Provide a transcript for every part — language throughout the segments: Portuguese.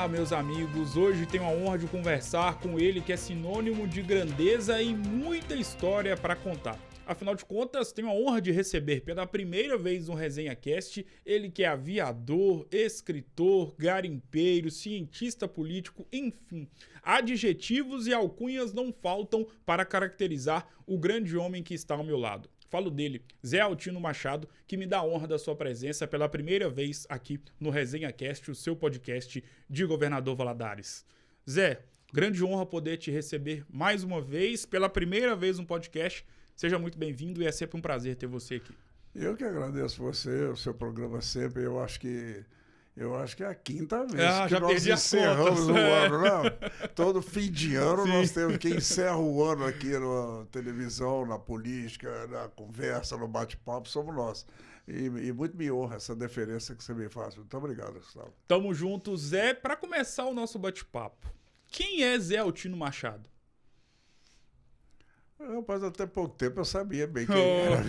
Olá, meus amigos. Hoje tenho a honra de conversar com ele, que é sinônimo de grandeza e muita história para contar. Afinal de contas, tenho a honra de receber pela primeira vez no Resenha Cast ele que é aviador, escritor, garimpeiro, cientista político, enfim. Adjetivos e alcunhas não faltam para caracterizar o grande homem que está ao meu lado. Falo dele, Zé Altino Machado, que me dá a honra da sua presença pela primeira vez aqui no Resenha Cast, o seu podcast de Governador Valadares. Zé, grande honra poder te receber mais uma vez, pela primeira vez no podcast. Seja muito bem-vindo e é sempre um prazer ter você aqui. Eu que agradeço você, o seu programa sempre. Eu acho que é a quinta vez que nós encerramos o ano, não? Todo fim de ano nós temos que encerrar o ano aqui na televisão, na política, na conversa, no bate-papo, somos nós. E muito me honra essa deferência que você me faz. Muito obrigado, Gustavo. Tamo junto, Zé. Para começar o nosso bate-papo, quem é Zé Altino Machado? Rapaz, até pouco tempo eu sabia bem quem era.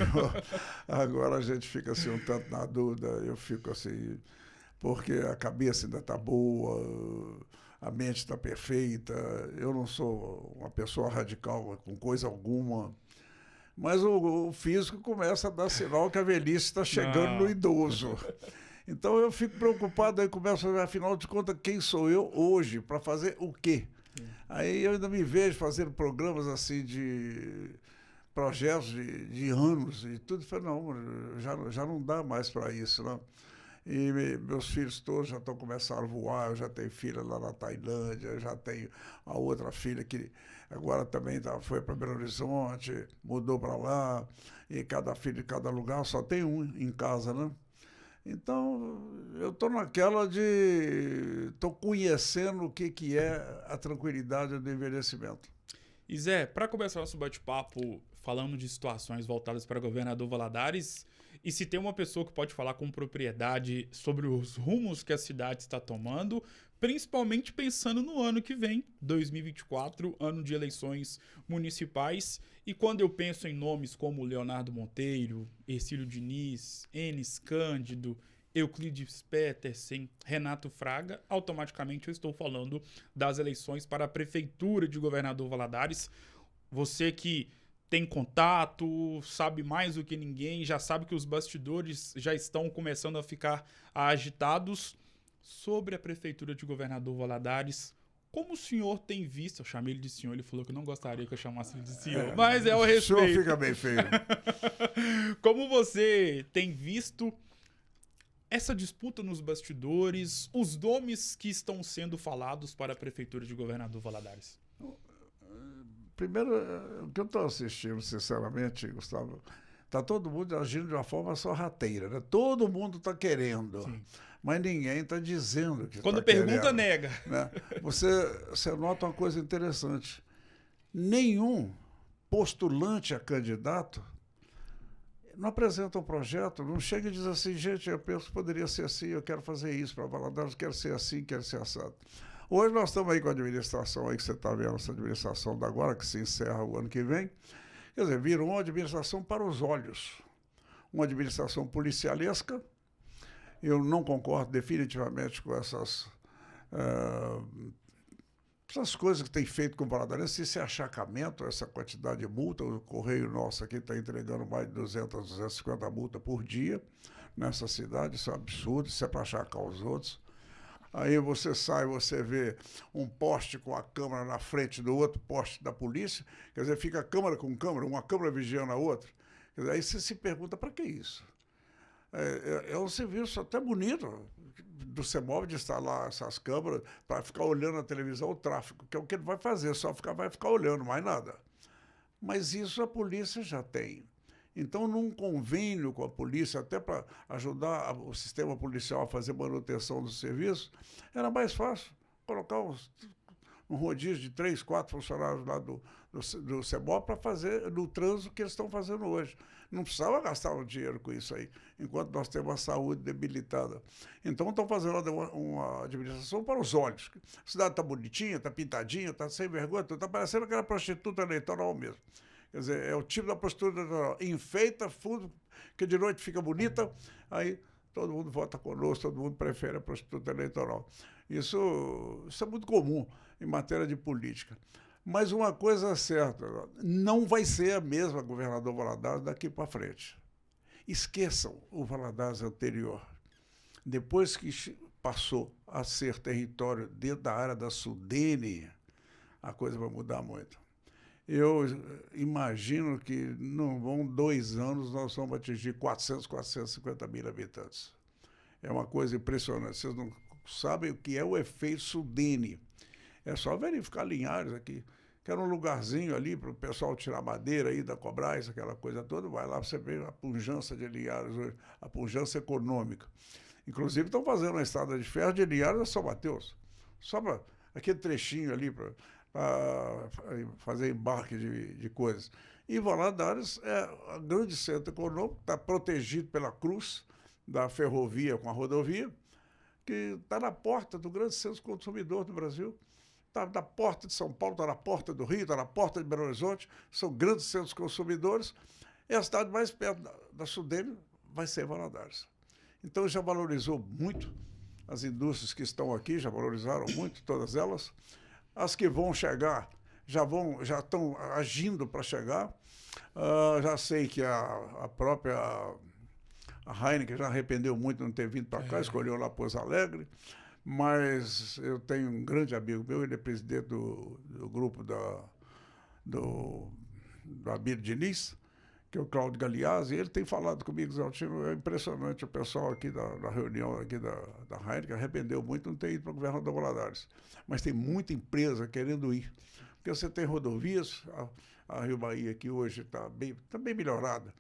Agora a gente fica assim um tanto na dúvida, eu fico assim, porque a cabeça ainda está boa, a mente está perfeita, eu não sou uma pessoa radical com coisa alguma, mas o físico começa a dar sinal que a velhice está chegando no idoso. Então eu fico preocupado, aí começo a ver, afinal de contas, quem sou eu hoje, para fazer o quê? Aí eu ainda me vejo fazendo programas assim de projetos de anos e tudo. Falei, não, já não dá mais para isso, não. E meus filhos todos já estão começando a voar, eu já tenho filha lá na Tailândia, eu já tenho a outra filha que agora também foi para Belo Horizonte, mudou para lá, e cada filho de cada lugar, só tem um em casa, né? Então, eu estou naquela de... Estou conhecendo o que é a tranquilidade do envelhecimento. E Zé, para começar nosso bate-papo falando de situações voltadas para Governador Valadares, e se tem uma pessoa que pode falar com propriedade sobre os rumos que a cidade está tomando, principalmente pensando no ano que vem, 2024, ano de eleições municipais. E quando eu penso em nomes como Leonardo Monteiro, Hercílio Diniz, Enes Cândido, Euclides Petersen, Renato Fraga, automaticamente eu estou falando das eleições para a Prefeitura de Governador Valadares. Você que tem contato, sabe mais do que ninguém, já sabe que os bastidores já estão começando a ficar agitados. Sobre a Prefeitura de Governador Valadares, como o senhor tem visto? Eu chamei ele de senhor, ele falou que não gostaria que eu chamasse ele de senhor, mas é o respeito. O senhor fica bem feio. Como você tem visto essa disputa nos bastidores, os nomes que estão sendo falados para a Prefeitura de Governador Valadares? Primeiro, o que eu estou assistindo, sinceramente, Gustavo, está todo mundo agindo de uma forma sorrateira, né? Todo mundo está querendo. Sim. Mas ninguém está dizendo que quando está querendo. Pergunta, nega. Né? Você nota uma coisa interessante. Nenhum postulante a candidato não apresenta um projeto, não chega e diz assim, gente, eu penso que poderia ser assim, eu quero fazer isso para Valadares, quero ser assim, quero ser assado. Hoje nós estamos aí com a administração, aí que você está vendo, essa administração da agora, que se encerra o ano que vem. Quer dizer, virou uma administração para os olhos. Uma administração policialesca. Eu não concordo definitivamente com essas coisas que tem feito com o Valadares, esse achacamento, essa quantidade de multa. O Correio nosso aqui está entregando mais de 200, 250 multas por dia nessa cidade. Isso é um absurdo, isso é para achacar os outros. Aí você sai, você vê um poste com a câmera na frente do outro poste da polícia, quer dizer, fica câmera com câmera, uma câmera vigiando a outra. Quer dizer, aí você se pergunta, para que isso? É um serviço até bonito do CEMOV de instalar essas câmeras para ficar olhando na televisão o tráfego, que é o que ele vai fazer, só vai ficar olhando, mais nada. Mas isso a polícia já tem. Então, num convênio com a polícia, até para ajudar o sistema policial a fazer manutenção do serviço, era mais fácil colocar um rodízio de 3, 4 funcionários lá do CEMOV para fazer no trânsito que eles estão fazendo hoje. Não precisava gastar um dinheiro com isso aí, enquanto nós temos a saúde debilitada. Então, estão fazendo uma administração para os olhos. A cidade está bonitinha, está pintadinha, está sem vergonha, está parecendo aquela prostituta eleitoral mesmo. Quer dizer, é o tipo da prostituta eleitoral. Enfeita, fundo, que de noite fica bonita, aí todo mundo vota conosco, todo mundo prefere a prostituta eleitoral. Isso é muito comum em matéria de política. Mas uma coisa é certa, não vai ser a mesma governador Valadares daqui para frente. Esqueçam o Valadares anterior. Depois que passou a ser território dentro da área da Sudene, a coisa vai mudar muito. Eu imagino que não vão 2 anos, nós vamos atingir 400, 450 mil habitantes. É uma coisa impressionante. Vocês não sabem o que é o efeito Sudene. É só verificar Linhares aqui, que era um lugarzinho ali para o pessoal tirar madeira aí da Cobrais, aquela coisa toda. Vai lá, você vê a pujança de Linhares hoje, a pujança econômica. Inclusive estão fazendo uma estrada de ferro de Linhares a São Mateus. Só para aquele trechinho ali para fazer embarque de coisas. E Valadares é um grande centro econômico, está protegido pela cruz da ferrovia com a rodovia, que está na porta do grande centro consumidor do Brasil. Está na porta de São Paulo, está na porta do Rio, está na porta de Belo Horizonte, são grandes centros consumidores. E a cidade mais perto da Sudene vai ser Valadares. Então já valorizou muito as indústrias que estão aqui, já valorizaram muito, todas elas. As que vão chegar já estão agindo para chegar. Já sei que a própria Heineken já arrependeu muito de não ter vindo para cá, escolheu lá Pouso Alegre. Mas eu tenho um grande amigo meu, ele é presidente do grupo do Abílio Diniz, que é o Cláudio Galeazzi, e ele tem falado comigo, Zaltino, é impressionante o pessoal aqui da reunião aqui da Heineken, arrependeu muito de não ter ido para o governador Valadares. Mas tem muita empresa querendo ir, porque você tem rodovias, a Rio Bahia aqui hoje está bem melhorada,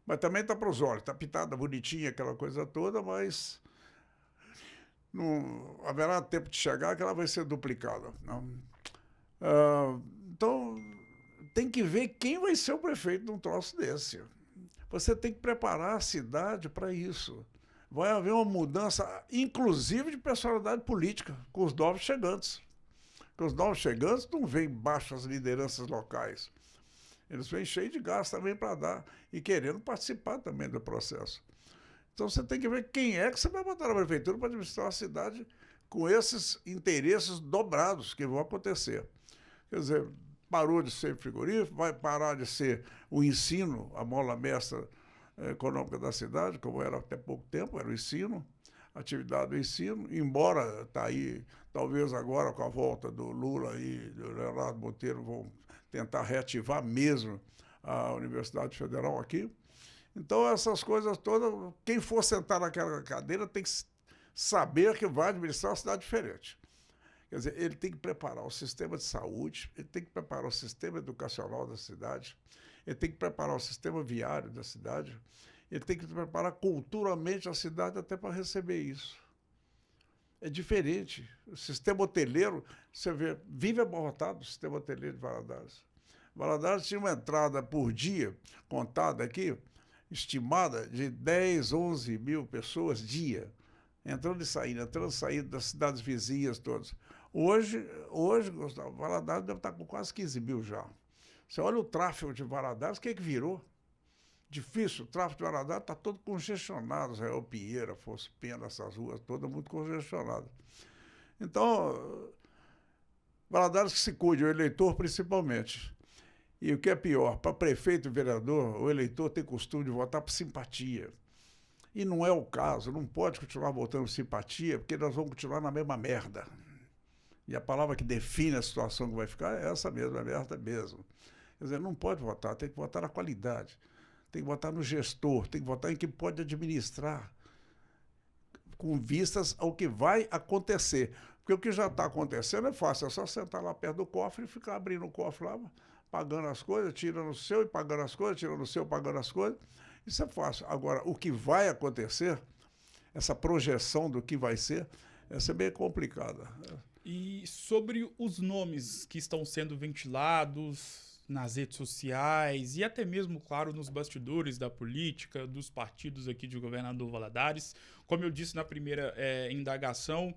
mas também está para os olhos, está pitada, bonitinha, aquela coisa toda, mas não haverá tempo de chegar que ela vai ser duplicada. Então, tem que ver quem vai ser o prefeito de um troço desse. Você tem que preparar a cidade para isso. Vai haver uma mudança, inclusive de personalidade política, com os novos chegantes. Porque os novos chegantes não vêm baixo as lideranças locais. Eles vêm cheios de gás também para dar e querendo participar também do processo. Então você tem que ver quem é que você vai botar na prefeitura para administrar a cidade com esses interesses dobrados que vão acontecer. Quer dizer, parou de ser frigorífico, vai parar de ser o ensino, a mola mestra econômica da cidade, como era até pouco tempo, era o ensino, a atividade do ensino, embora está aí, talvez agora com a volta do Lula e do Leonardo Monteiro vão tentar reativar mesmo a Universidade Federal aqui. Então, essas coisas todas, quem for sentar naquela cadeira tem que saber que vai administrar uma cidade diferente. Quer dizer, ele tem que preparar o sistema de saúde, ele tem que preparar o sistema educacional da cidade, ele tem que preparar o sistema viário da cidade, ele tem que preparar culturalmente a cidade até para receber isso. É diferente. O sistema hoteleiro, você vê, vive abarrotado o sistema hoteleiro de Valadares. Valadares tinha uma entrada por dia, contada aqui, estimada de 10, 11 mil pessoas dia, entrando e saindo das cidades vizinhas todas. Hoje Gustavo, Valadares deve estar com quase 15 mil já. Você olha o tráfego de Valadares, o que é que virou? Difícil, o tráfego de Valadares está todo congestionado, Israel Pinheiro, Afonso Pena, essas ruas todas muito congestionadas. Então, Valadares que se cuide, o eleitor principalmente. E o que é pior, para prefeito e vereador, o eleitor tem costume de votar por simpatia. E não é o caso, não pode continuar votando por simpatia, porque nós vamos continuar na mesma merda. E a palavra que define a situação que vai ficar é essa mesma merda mesmo. Quer dizer, não pode votar, tem que votar na qualidade, tem que votar no gestor, tem que votar em quem pode administrar, com vistas ao que vai acontecer. Porque o que já está acontecendo é fácil, é só sentar lá perto do cofre e ficar abrindo o cofre lá, pagando as coisas, tirando o seu e pagando as coisas, tirando o seu e pagando as coisas. Isso é fácil. Agora, o que vai acontecer, essa projeção do que vai ser, essa é bem complicada. E sobre os nomes que estão sendo ventilados nas redes sociais e até mesmo, claro, nos bastidores da política, dos partidos aqui de Governador Valadares, como eu disse na primeira indagação,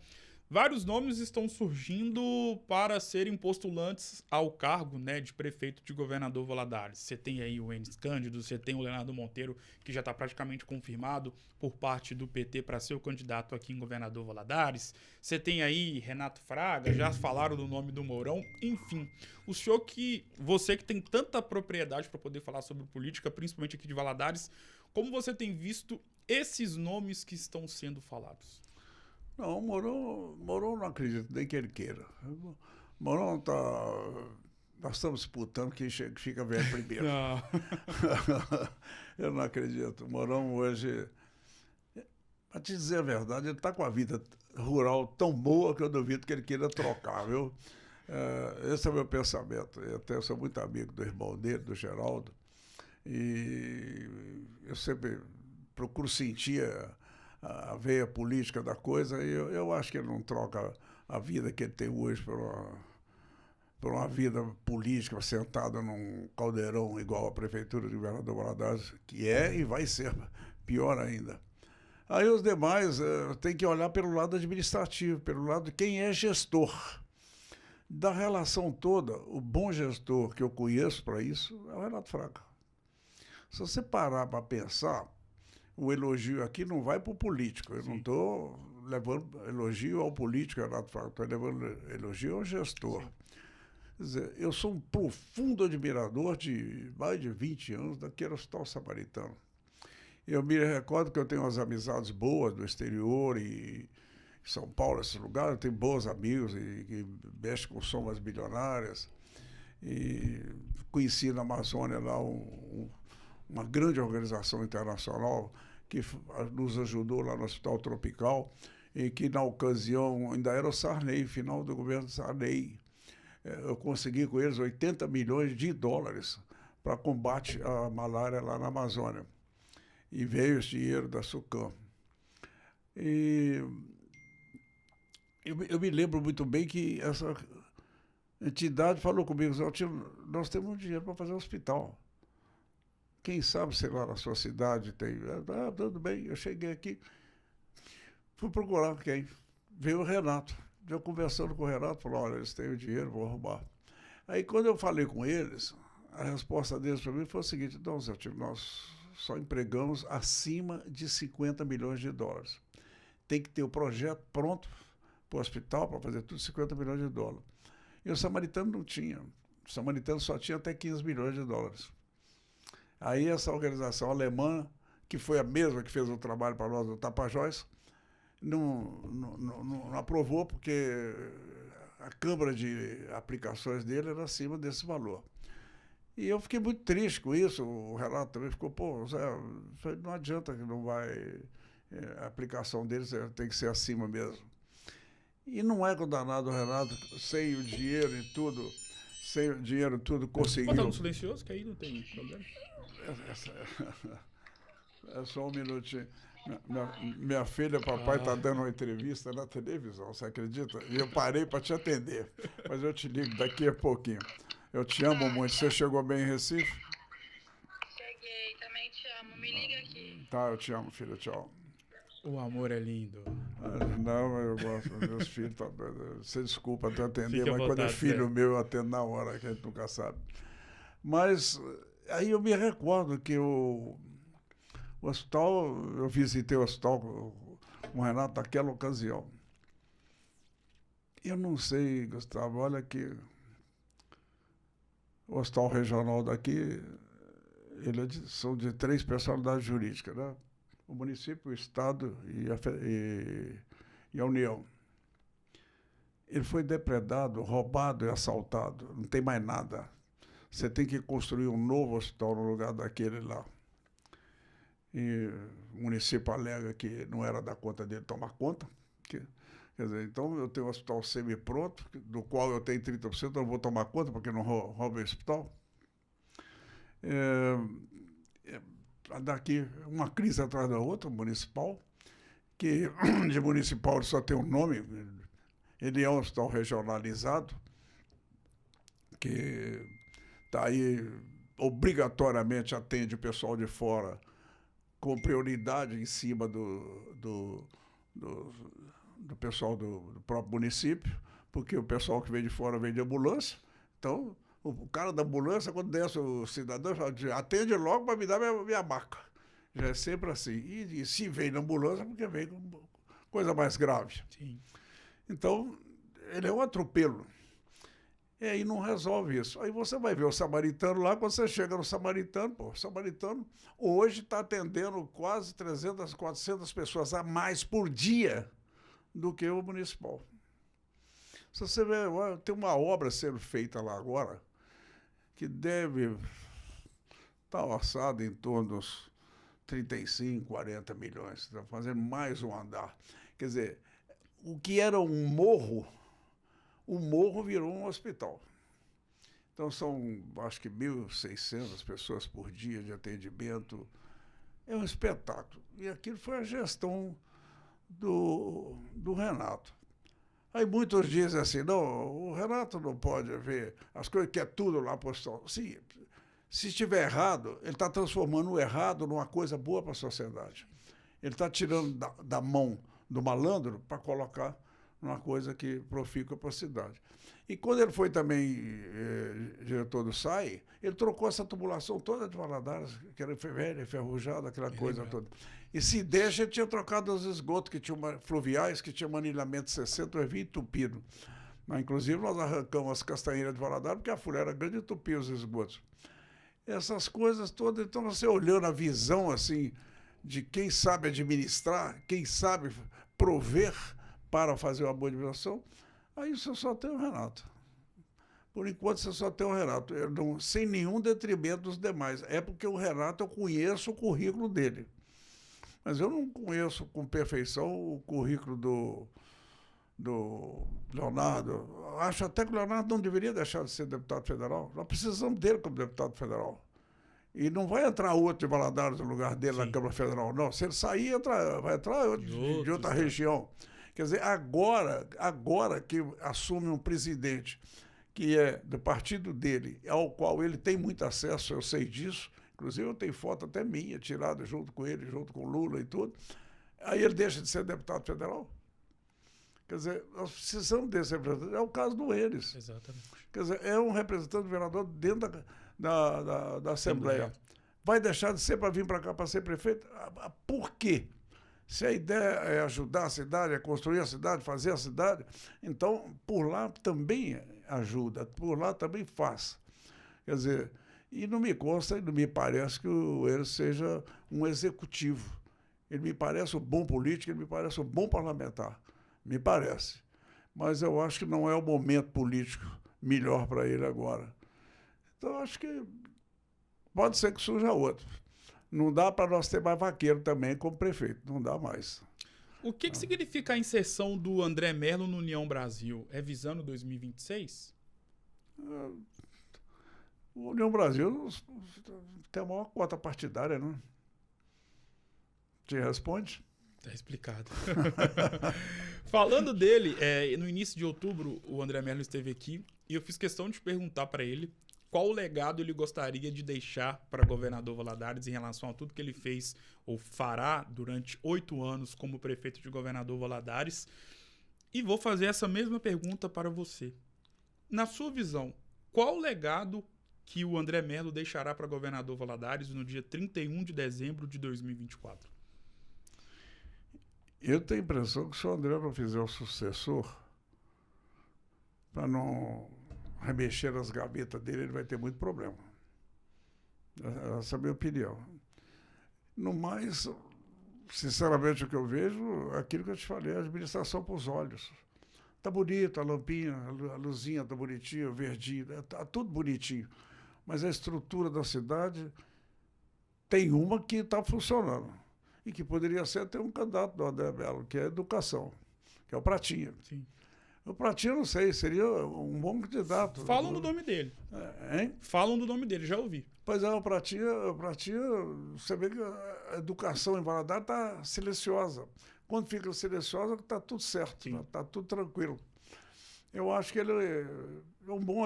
Vários nomes estão surgindo para serem postulantes ao cargo, né, de prefeito de Governador Valadares. Você tem aí o Enes Cândido, você tem o Leonardo Monteiro, que já está praticamente confirmado por parte do PT para ser o candidato aqui em Governador Valadares. Você tem aí Renato Fraga, já falaram do nome do Mourão. Enfim, você que tem tanta propriedade para poder falar sobre política, principalmente aqui de Valadares, como você tem visto esses nomes que estão sendo falados? Não, o Mourão não acredito nem que ele queira. Mourão tá. Nós estamos disputando quem fica velho primeiro. Não. Eu não acredito. O Mourão hoje, para te dizer a verdade, ele está com a vida rural tão boa que eu duvido que ele queira trocar, viu? Esse é o meu pensamento. Eu até sou muito amigo do irmão dele, do Geraldo, e eu sempre procuro sentir a veia política da coisa, e eu acho que ele não troca a vida que ele tem hoje por uma vida política sentada num caldeirão igual a Prefeitura de Governador Valadares, que é e vai ser pior ainda. Aí os demais têm que olhar pelo lado administrativo, pelo lado de quem é gestor. Da relação toda, o bom gestor que eu conheço para isso é o Renato Fraga. Se você parar para pensar, o elogio aqui não vai para o político. Eu Sim. Não estou levando elogio ao político, Renato Fraga. Estou levando elogio ao gestor. Sim. Quer dizer, eu sou um profundo admirador de mais de 20 anos daquele Hospital Samaritano. Eu me recordo que eu tenho umas amizades boas no exterior e em São Paulo, esse lugar. Eu tenho bons amigos que mexem com somas bilionárias. E conheci na Amazônia lá uma grande organização internacional que nos ajudou lá no Hospital Tropical e que, na ocasião, ainda era o Sarney, final do governo Sarney. Eu consegui com eles 80 milhões de dólares para combate à malária lá na Amazônia. E veio esse dinheiro da SUCAM. E eu me lembro muito bem que essa entidade falou comigo, nós temos dinheiro para fazer um hospital. Quem sabe, sei lá, na sua cidade tem... tudo bem, eu cheguei aqui, fui procurar quem. Veio o Renato. Eu conversando com o Renato, falou, olha, eles têm o dinheiro, vou arrumar. Aí, quando eu falei com eles, a resposta deles para mim foi o seguinte, não, Zé Tilo, nós só empregamos acima de 50 milhões de dólares. Tem que ter o projeto pronto para o hospital, para fazer tudo, 50 milhões de dólares. E o Samaritano não tinha. O Samaritano só tinha até 15 milhões de dólares. Aí essa organização alemã, que foi a mesma que fez o trabalho para nós do Tapajós, não aprovou porque a câmara de aplicações dele era acima desse valor. E eu fiquei muito triste com isso, o Renato também ficou, pô, Zé, não adianta que não vai, a aplicação deles tem que ser acima mesmo. E não é que o danado Renato, sem o dinheiro e tudo, conseguiu... Pode estar no silencioso, que aí não tem problema. É só um minutinho. Minha filha, papai, está dando uma entrevista na televisão, você acredita? E eu parei para te atender, mas eu te ligo daqui a pouquinho. Eu te amo muito. Você chegou bem em Recife? Cheguei, também te amo. Me liga aqui. Tá, eu te amo, filha. Tchau. O amor é lindo. Não, eu gosto dos meus filhos. Tá, você desculpa até atender, Fique mas vontade, quando é filho meu, eu atendo na hora, que a gente nunca sabe. Mas aí eu me recordo que o hospital, eu visitei o hospital com o Renato naquela ocasião. Eu não sei, Gustavo, olha que o hospital regional daqui, são de 3 personalidades jurídicas, né? O município, o Estado e a União. Ele foi depredado, roubado e assaltado. Não tem mais nada. Você tem que construir um novo hospital no lugar daquele lá. E o município alega que não era da conta dele tomar conta. Quer dizer, então eu tenho um hospital semi-pronto, do qual eu tenho 30%, eu não vou tomar conta porque não rouba o hospital. Daqui, uma crise atrás da outra, municipal, que de municipal ele só tem um nome, ele é um hospital regionalizado, que está aí, obrigatoriamente atende o pessoal de fora com prioridade em cima do pessoal do próprio município, porque o pessoal que vem de fora vem de ambulância. Então, o cara da ambulância, quando desce o cidadão, fala, atende logo para me dar minha maca. Já é sempre assim. E se vem na ambulância, porque vem com coisa mais grave. Sim. Então, ele é um atropelo. E aí não resolve isso. Aí você vai ver o samaritano lá, quando você chega no samaritano, o samaritano hoje está atendendo quase 300, 400 pessoas a mais por dia do que o municipal. Se você vê, tem uma obra sendo feita lá agora, que deve estar orçada em torno dos 35, 40 milhões. Está fazendo mais um andar. Quer dizer, o que era um morro, o morro virou um hospital. Então, são, acho que 1.600 pessoas por dia de atendimento. É um espetáculo. E aquilo foi a gestão do Renato. Aí muitos dizem assim, não, o Renato não pode ver as coisas, que é tudo lá postal. Sim, se estiver errado, ele está transformando o errado numa coisa boa para a sociedade. Ele está tirando da mão do malandro para colocar numa coisa que profícua para a cidade. E quando ele foi também diretor do SAI, ele trocou essa tubulação toda de Valadares, que era velha, enferrujada, aquela coisa toda. E se deixa, ele tinha trocado os esgotos que tinham fluviais, que tinham manilhamento 60, eu vinha entupido. Mas, inclusive, nós arrancamos as castanheiras de Valadares, porque a folha era grande e entupia os esgotos. Essas coisas todas, então você olhando a visão assim de quem sabe administrar, quem sabe prover para fazer uma boa administração, aí você só tem o Renato. Por enquanto você só tem o Renato, sem nenhum detrimento dos demais. É porque o Renato, eu conheço o currículo dele. Mas eu não conheço com perfeição o currículo do Leonardo. Acho até que o Leonardo não deveria deixar de ser deputado federal. Nós precisamos dele como deputado federal. E não vai entrar outro de Valadares no lugar dele na Câmara Federal, não. Se ele sair, vai entrar outro de outra região. Quer dizer, agora que assume um presidente que é do partido dele, ao qual ele tem muito acesso, eu sei disso. Inclusive, eu tenho foto até minha, tirada junto com ele, junto com Lula e tudo. Aí ele deixa de ser deputado federal. Quer dizer, nós precisamos desse representante. É o caso do Enes. Exatamente. Quer dizer, é um representante do governador dentro da Assembleia. Vai deixar de ser para vir para cá para ser prefeito? Por quê? Se a ideia é ajudar a cidade, é construir a cidade, fazer a cidade, então por lá também ajuda, por lá também faz. Quer dizer, e não me consta e não me parece que ele seja um executivo. Ele me parece um bom político, ele me parece um bom parlamentar. Me parece. Mas eu acho que não é o momento político melhor para ele agora. Então, acho que pode ser que surja outro. Não dá para nós ter mais vaqueiro também como prefeito. Não dá mais. O que significa a inserção do André Merlo no União Brasil? É visando 2026? O União Brasil tem a maior cota partidária, não? Te responde? Tá explicado. Falando dele, no início de outubro, o André Merlo esteve aqui e eu fiz questão de perguntar para ele qual legado ele gostaria de deixar para governador Valadares em relação a tudo que ele fez ou fará durante 8 anos como prefeito de Governador Valadares. E vou fazer essa mesma pergunta para você. Na sua visão, qual legado que o André Merlo deixará para governador Valadares no dia 31 de dezembro de 2024? Eu tenho a impressão que se o André não fizer o sucessor, para não remexer nas gavetas dele, ele vai ter muito problema. Essa é a minha opinião. No mais, sinceramente, o que eu vejo é aquilo que eu te falei, a administração para os olhos. Está bonito, a lampinha, a luzinha está bonitinha, o verdinho, está tudo bonitinho. Mas a estrutura da cidade tem uma que está funcionando. E que poderia ser até um candidato do André Merlo, que é a educação, que é o Pratinha. Sim. O Pratinha, não sei, seria um bom candidato. Falam do nome dele. Hein? Falam do nome dele, já ouvi. Pois é, o Pratinha, você vê que a educação em Valadares está silenciosa. Quando fica silenciosa, está tudo certo, está tudo tranquilo. Eu acho que ele é um bom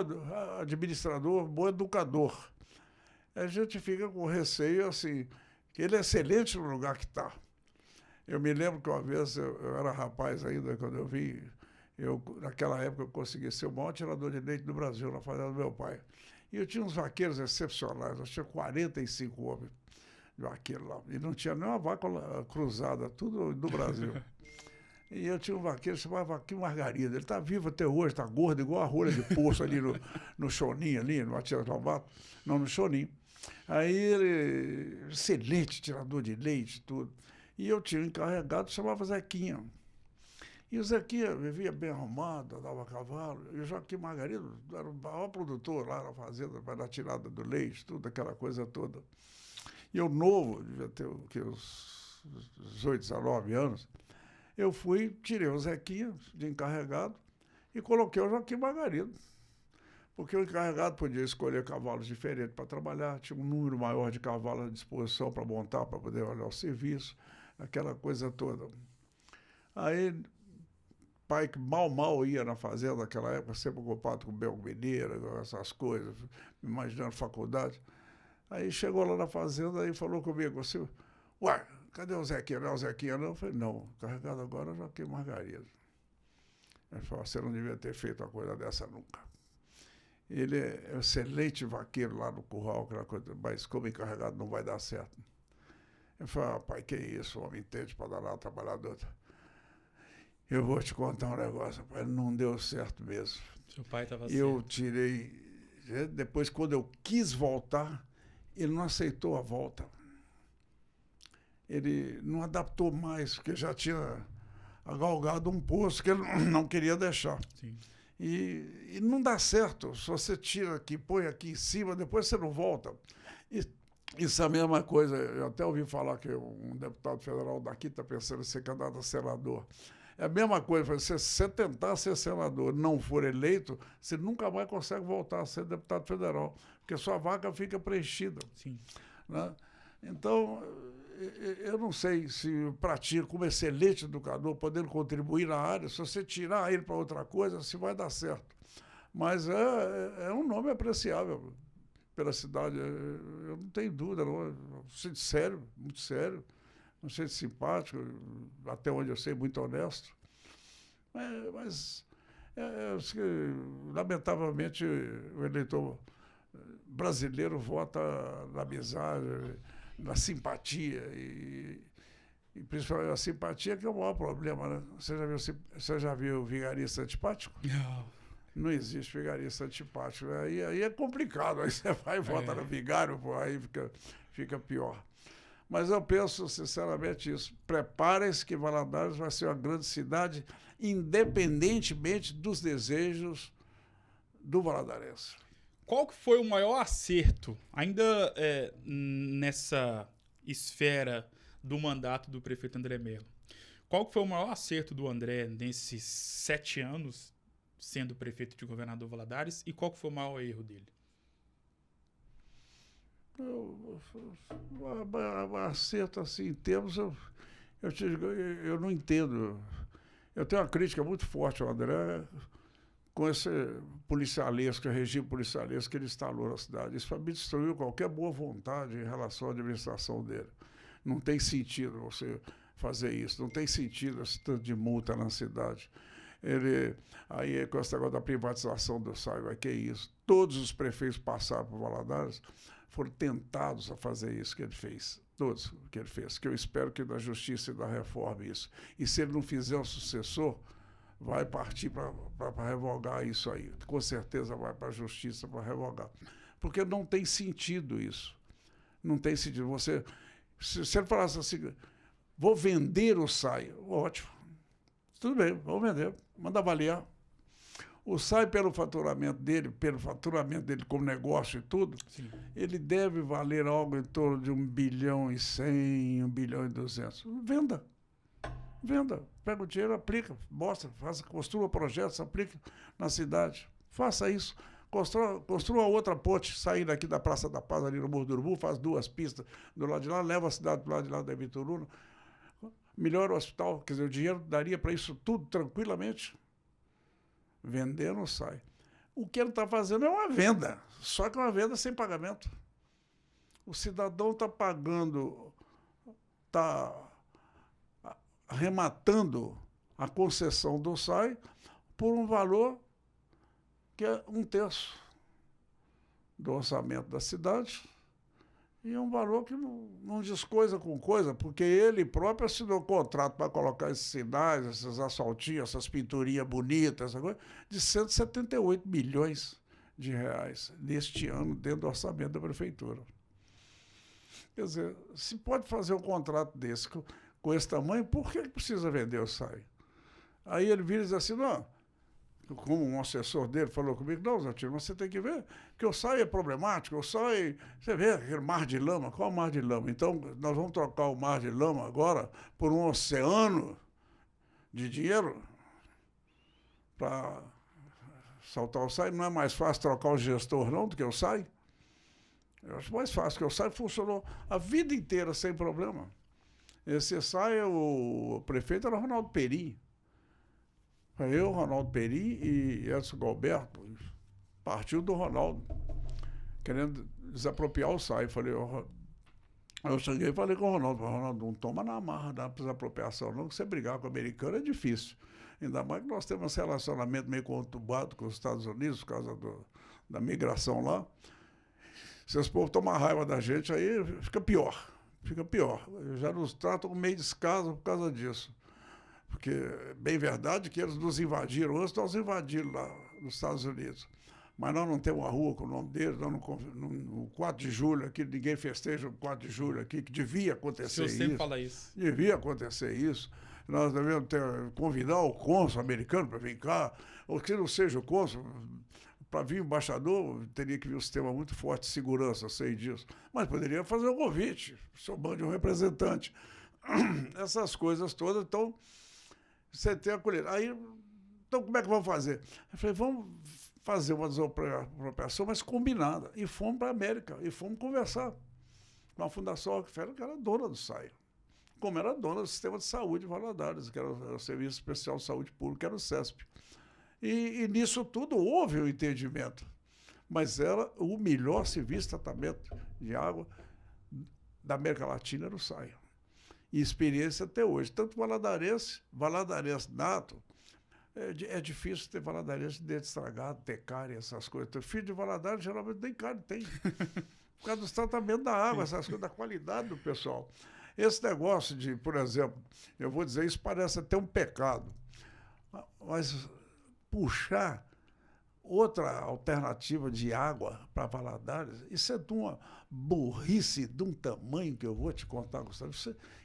administrador, um bom educador. A gente fica com receio, assim, que ele é excelente no lugar que está. Eu me lembro que uma vez, eu era rapaz ainda, quando eu vim, naquela época eu consegui ser o maior tirador de leite do Brasil, na fazenda do meu pai. E eu tinha uns vaqueiros excepcionais, eu tinha 45 homens de vaqueiro lá. E não tinha nenhuma vaca cruzada, tudo do Brasil. E eu tinha um vaqueiro chamado Vaquinho Margarida. Ele está vivo até hoje, está gordo, igual a rolha de poço ali no Choninho, ali, no Matias Lobato. Não, no Choninho. Aí ele, excelente tirador de leite, tudo. E eu tinha um encarregado que chamava Zequinha. E o Zequinha vivia bem arrumado, andava a cavalo. E o Joaquim Margarido era o maior produtor lá na fazenda, para dar tirada do leite, tudo, aquela coisa toda. E eu novo, devia ter uns 18, 19 anos, eu fui, tirei o Zequinha de encarregado e coloquei o Joaquim Margarido. Porque o encarregado podia escolher cavalos diferentes para trabalhar, tinha um número maior de cavalos à disposição para montar, para poder olhar o serviço, aquela coisa toda. Aí, pai que mal ia na fazenda naquela época, sempre ocupado com Belgo Mineira, essas coisas, imaginando faculdade. Aí chegou lá na fazenda e falou comigo assim, ué, cadê o Zequinha? Não é o Zequinha, não? Eu falei, não, o carregado agora é o Joaquim Margarido. Ele falou, você não devia ter feito uma coisa dessa nunca. Ele é um excelente vaqueiro lá no curral, aquela coisa, mas como encarregado não vai dar certo. Eu falei, ah, pai, que isso, o homem entende para dar lá o trabalhador. Eu vou te contar um negócio, pai, não deu certo mesmo. Seu pai estava Eu tirei, depois quando eu quis voltar, ele não aceitou a volta. Ele não adaptou mais, porque já tinha agalgado um poço que ele não queria deixar. Sim. E não dá certo. Se você tira aqui, põe aqui em cima, depois você não volta. Isso é a mesma coisa. Eu até ouvi falar que um deputado federal daqui está pensando em ser candidato a senador. É a mesma coisa. Se você tentar ser senador e não for eleito, você nunca mais consegue voltar a ser deputado federal, porque sua vaga fica preenchida. Sim. Né? Então, eu não sei se para ti, como excelente educador, podendo contribuir na área, se você tirar ele para outra coisa, se vai dar certo. Mas é um nome apreciável pela cidade, eu não tenho dúvida, não. Um sujeito sério, muito sério, um sujeito simpático, até onde eu sei, muito honesto. Mas lamentavelmente, o eleitor brasileiro vota na amizade, na simpatia e principalmente a simpatia que é o maior problema, né? Você já viu vigarista antipático? Não. Não existe vigarista antipático. Aí é complicado. Aí você vai e vota no vigário, pô, aí fica pior. Mas eu penso sinceramente isso. Preparem-se que Valadares vai ser uma grande cidade, independentemente dos desejos do valadarense. Qual que foi o maior acerto, ainda nessa esfera do mandato do prefeito André Mello? Qual que foi o maior acerto do André nesses 7 anos sendo prefeito de Governador Valadares e qual que foi o maior erro dele? Acerto assim, em termos, eu não entendo. Eu tenho uma crítica muito forte ao André com esse policialesco, regime policialesco que ele instalou na cidade. Isso para mim destruiu qualquer boa vontade em relação à administração dele. Não tem sentido você fazer isso, não tem sentido esse tanto de multa na cidade. Aí, com esse negócio da privatização do SAI, que é isso? Todos os prefeitos passaram por Valadares foram tentados a fazer isso que ele fez. Todos que ele fez. Que eu espero que da Justiça e da Reforma isso. E se ele não fizer o sucessor, vai partir para revogar isso aí. Com certeza vai para a Justiça para revogar. Porque não tem sentido isso. Não tem sentido. Se ele falasse assim, vou vender o SAI, ótimo. Tudo bem, vamos vender. Manda avaliar. O SAI, pelo faturamento dele como negócio e tudo, Sim. Ele deve valer algo em torno de 1,1 bilhão, 1 bilhão e 200. Venda. Pega o dinheiro, aplica, mostra, construa projetos, aplica na cidade. Faça isso. Construa outra ponte, sair daqui da Praça da Paz, ali no Morro do Urubu, faz 2 pistas do lado de lá, leva a cidade do lado de lá da Ibituruna. Melhora o hospital, quer dizer, o dinheiro daria para isso tudo tranquilamente. Vender não sai. O que ele está fazendo é uma venda, só que é uma venda sem pagamento. O cidadão está pagando, está arrematando a concessão do SAI por um valor que é 1/3 do orçamento da cidade, e é um valor que não diz coisa com coisa, porque ele próprio assinou contrato para colocar esses sinais, essas asfaltinhas, essas pinturinhas bonitas, essa coisa, de 178 milhões de reais neste ano dentro do orçamento da prefeitura. Quer dizer, se pode fazer um contrato desse com esse tamanho, por que precisa vender o SAI? Aí ele vira e diz assim, não, como um assessor dele falou comigo, não, Zé Tino, você tem que ver que o SAI é problemático, o SAI, você vê aquele mar de lama, qual é o mar de lama? Então, nós vamos trocar o mar de lama agora por um oceano de dinheiro para saltar o SAI. Não é mais fácil trocar o gestor, não, do que o SAI? Eu acho mais fácil, porque o SAI funcionou a vida inteira sem problema. Esse SAI, o prefeito era o Ronaldo Peri. Eu, Ronaldo Peri e Edson Galberto, partiu do Ronaldo, querendo desapropriar o SAI. Eu cheguei e falei com o Ronaldo, não toma na marra da desapropriação, não, que você brigar com o americano é difícil. Ainda mais que nós temos esse relacionamento meio conturbado com os Estados Unidos, por causa da migração lá. Se esse povo tomar raiva da gente, aí fica pior. Já nos tratam com meio descaso por causa disso. Porque, bem verdade, que eles nos invadiram antes, nós invadimos lá nos Estados Unidos. Mas nós não temos uma rua com o nome deles, nós no 4 de julho aqui, ninguém festeja o 4 de julho aqui, que devia acontecer isso. Você sempre fala isso. Devia acontecer isso. Nós devemos convidar o cônsul americano para vir cá, ou que não seja o cônsul, para vir o embaixador, teria que vir um sistema muito forte de segurança, eu sei disso. Mas poderia fazer um convite, o senhor mande um representante. Essas coisas todas, então... Você tem a colher. Aí, então, como é que vamos fazer? Eu falei, vamos fazer uma desapropriação, mas combinada. E fomos para a América, e fomos conversar com a Fundação Rockefeller, que era dona do SAI. Como era dona do Sistema de Saúde de Valadares, que era o Serviço Especial de Saúde Pública, que era o SESP. E nisso tudo houve um entendimento. Mas era o melhor serviço de tratamento de água da América Latina, era o SAI. E experiência até hoje. Tanto valadarense nato, é difícil ter valadarense de dente estragado, ter cárie, essas coisas. Então, filho de Valadares geralmente nem cárie tem. Por causa dos tratamentos da água, essas coisas, da qualidade do pessoal. Esse negócio de, por exemplo, eu vou dizer, isso parece até um pecado, mas puxar outra alternativa de água para Valadares, isso é de uma burrice de um tamanho que eu vou te contar, Gustavo.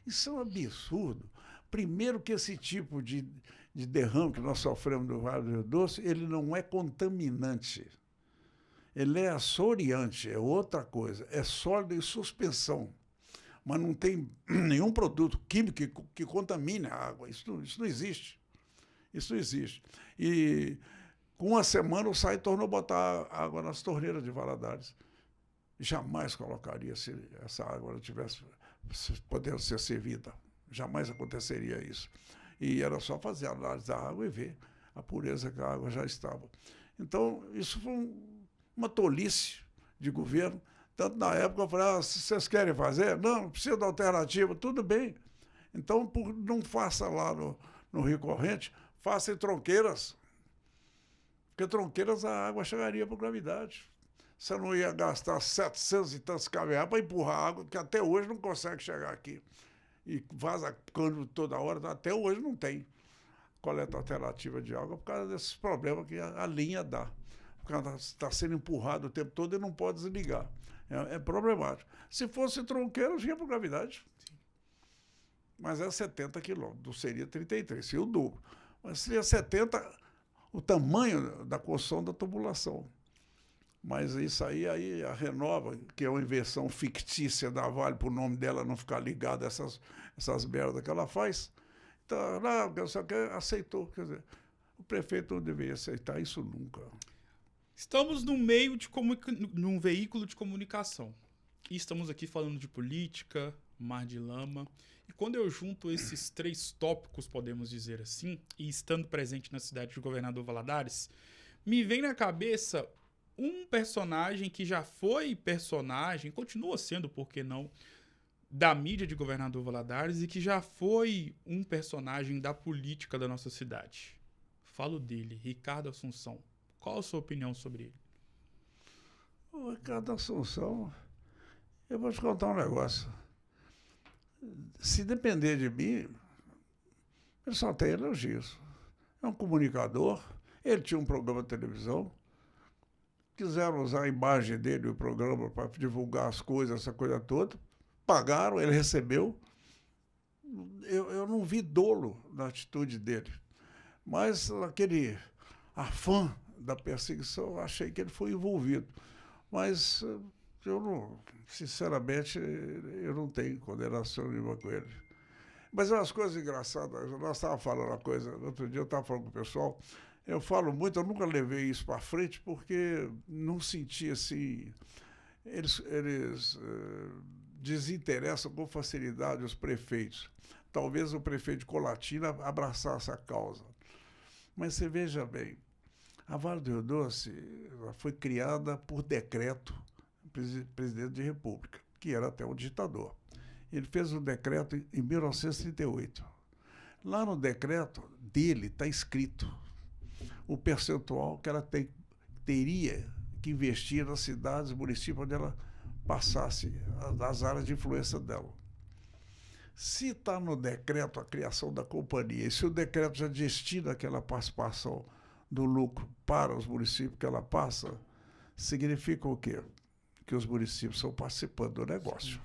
Isso é um absurdo. Primeiro que esse tipo de derrame que nós sofremos no Vale do Rio Doce, ele não é contaminante. Ele é assoreante, é outra coisa. É sólido em suspensão. Mas não tem nenhum produto químico que contamine a água. Isso não existe. Isso não existe. E com uma semana o SAI tornou botar água nas torneiras de Valadares. Jamais colocaria se essa água não tivesse podendo ser servida. Jamais aconteceria isso. E era só fazer a análise da água e ver a pureza que a água já estava. Então, isso foi uma tolice de governo. Tanto na época eu falei, se vocês querem fazer, não precisa de alternativa, tudo bem. Então, não faça lá no Rio Corrente, faça em Tronqueiras. Porque Tronqueiras a água chegaria por gravidade. Você não ia gastar 700 e tantos kVA para empurrar água, que até hoje não consegue chegar aqui. E vaza cano toda hora, até hoje não tem coleta alternativa de água por causa desses problemas que a linha dá. Porque ela está sendo empurrada o tempo todo e não pode desligar. É problemático. Se fosse Tronqueiras, vinha por gravidade. Sim. Mas é 70 quilômetros, não seria 33, seria o dobro. Mas seria 70, o tamanho da construção da tubulação. Mas isso aí a Renova, que é uma invenção fictícia da Vale, por o nome dela não ficar ligado a essas merdas que ela faz, então, não, só que aceitou. Quer dizer, o prefeito não deveria aceitar isso nunca. Estamos num num veículo de comunicação. E estamos aqui falando de política, mar de lama. E quando eu junto esses três tópicos, podemos dizer assim, e estando presente na cidade de Governador Valadares, me vem na cabeça um personagem que já foi personagem, continua sendo, por que não, da mídia de Governador Valadares e que já foi um personagem da política da nossa cidade. Falo dele, Ricardo Assunção. Qual a sua opinião sobre ele? O Ricardo Assunção, eu vou te contar um negócio. Se depender de mim, ele só tem elogios. É um comunicador, ele tinha um programa de televisão, quiseram usar a imagem dele, o programa, para divulgar as coisas, essa coisa toda, pagaram, ele recebeu. Eu não vi dolo na atitude dele, mas aquele afã da perseguição, eu achei que ele foi envolvido. Mas eu não, sinceramente, eu não tenho condenação nenhuma com ele. Mas é umas coisas engraçadas. Nós estávamos falando uma coisa, outro dia eu estava falando com o pessoal, eu falo muito, eu nunca levei isso para frente porque não senti assim. Eles desinteressam com facilidade os prefeitos. Talvez o prefeito de Colatina abraçasse a causa. Mas você veja bem, a Vale do Rio Doce foi criada por decreto do presidente da República, que era até um ditador. Ele fez um decreto em 1938. Lá no decreto dele está escrito o percentual que ela teria que investir nas cidades e municípios onde ela passasse as áreas de influência dela. Se está no decreto a criação da companhia, e se o decreto já destina aquela participação do lucro para os municípios que ela passa, significa o quê? Que os municípios estão participando do negócio,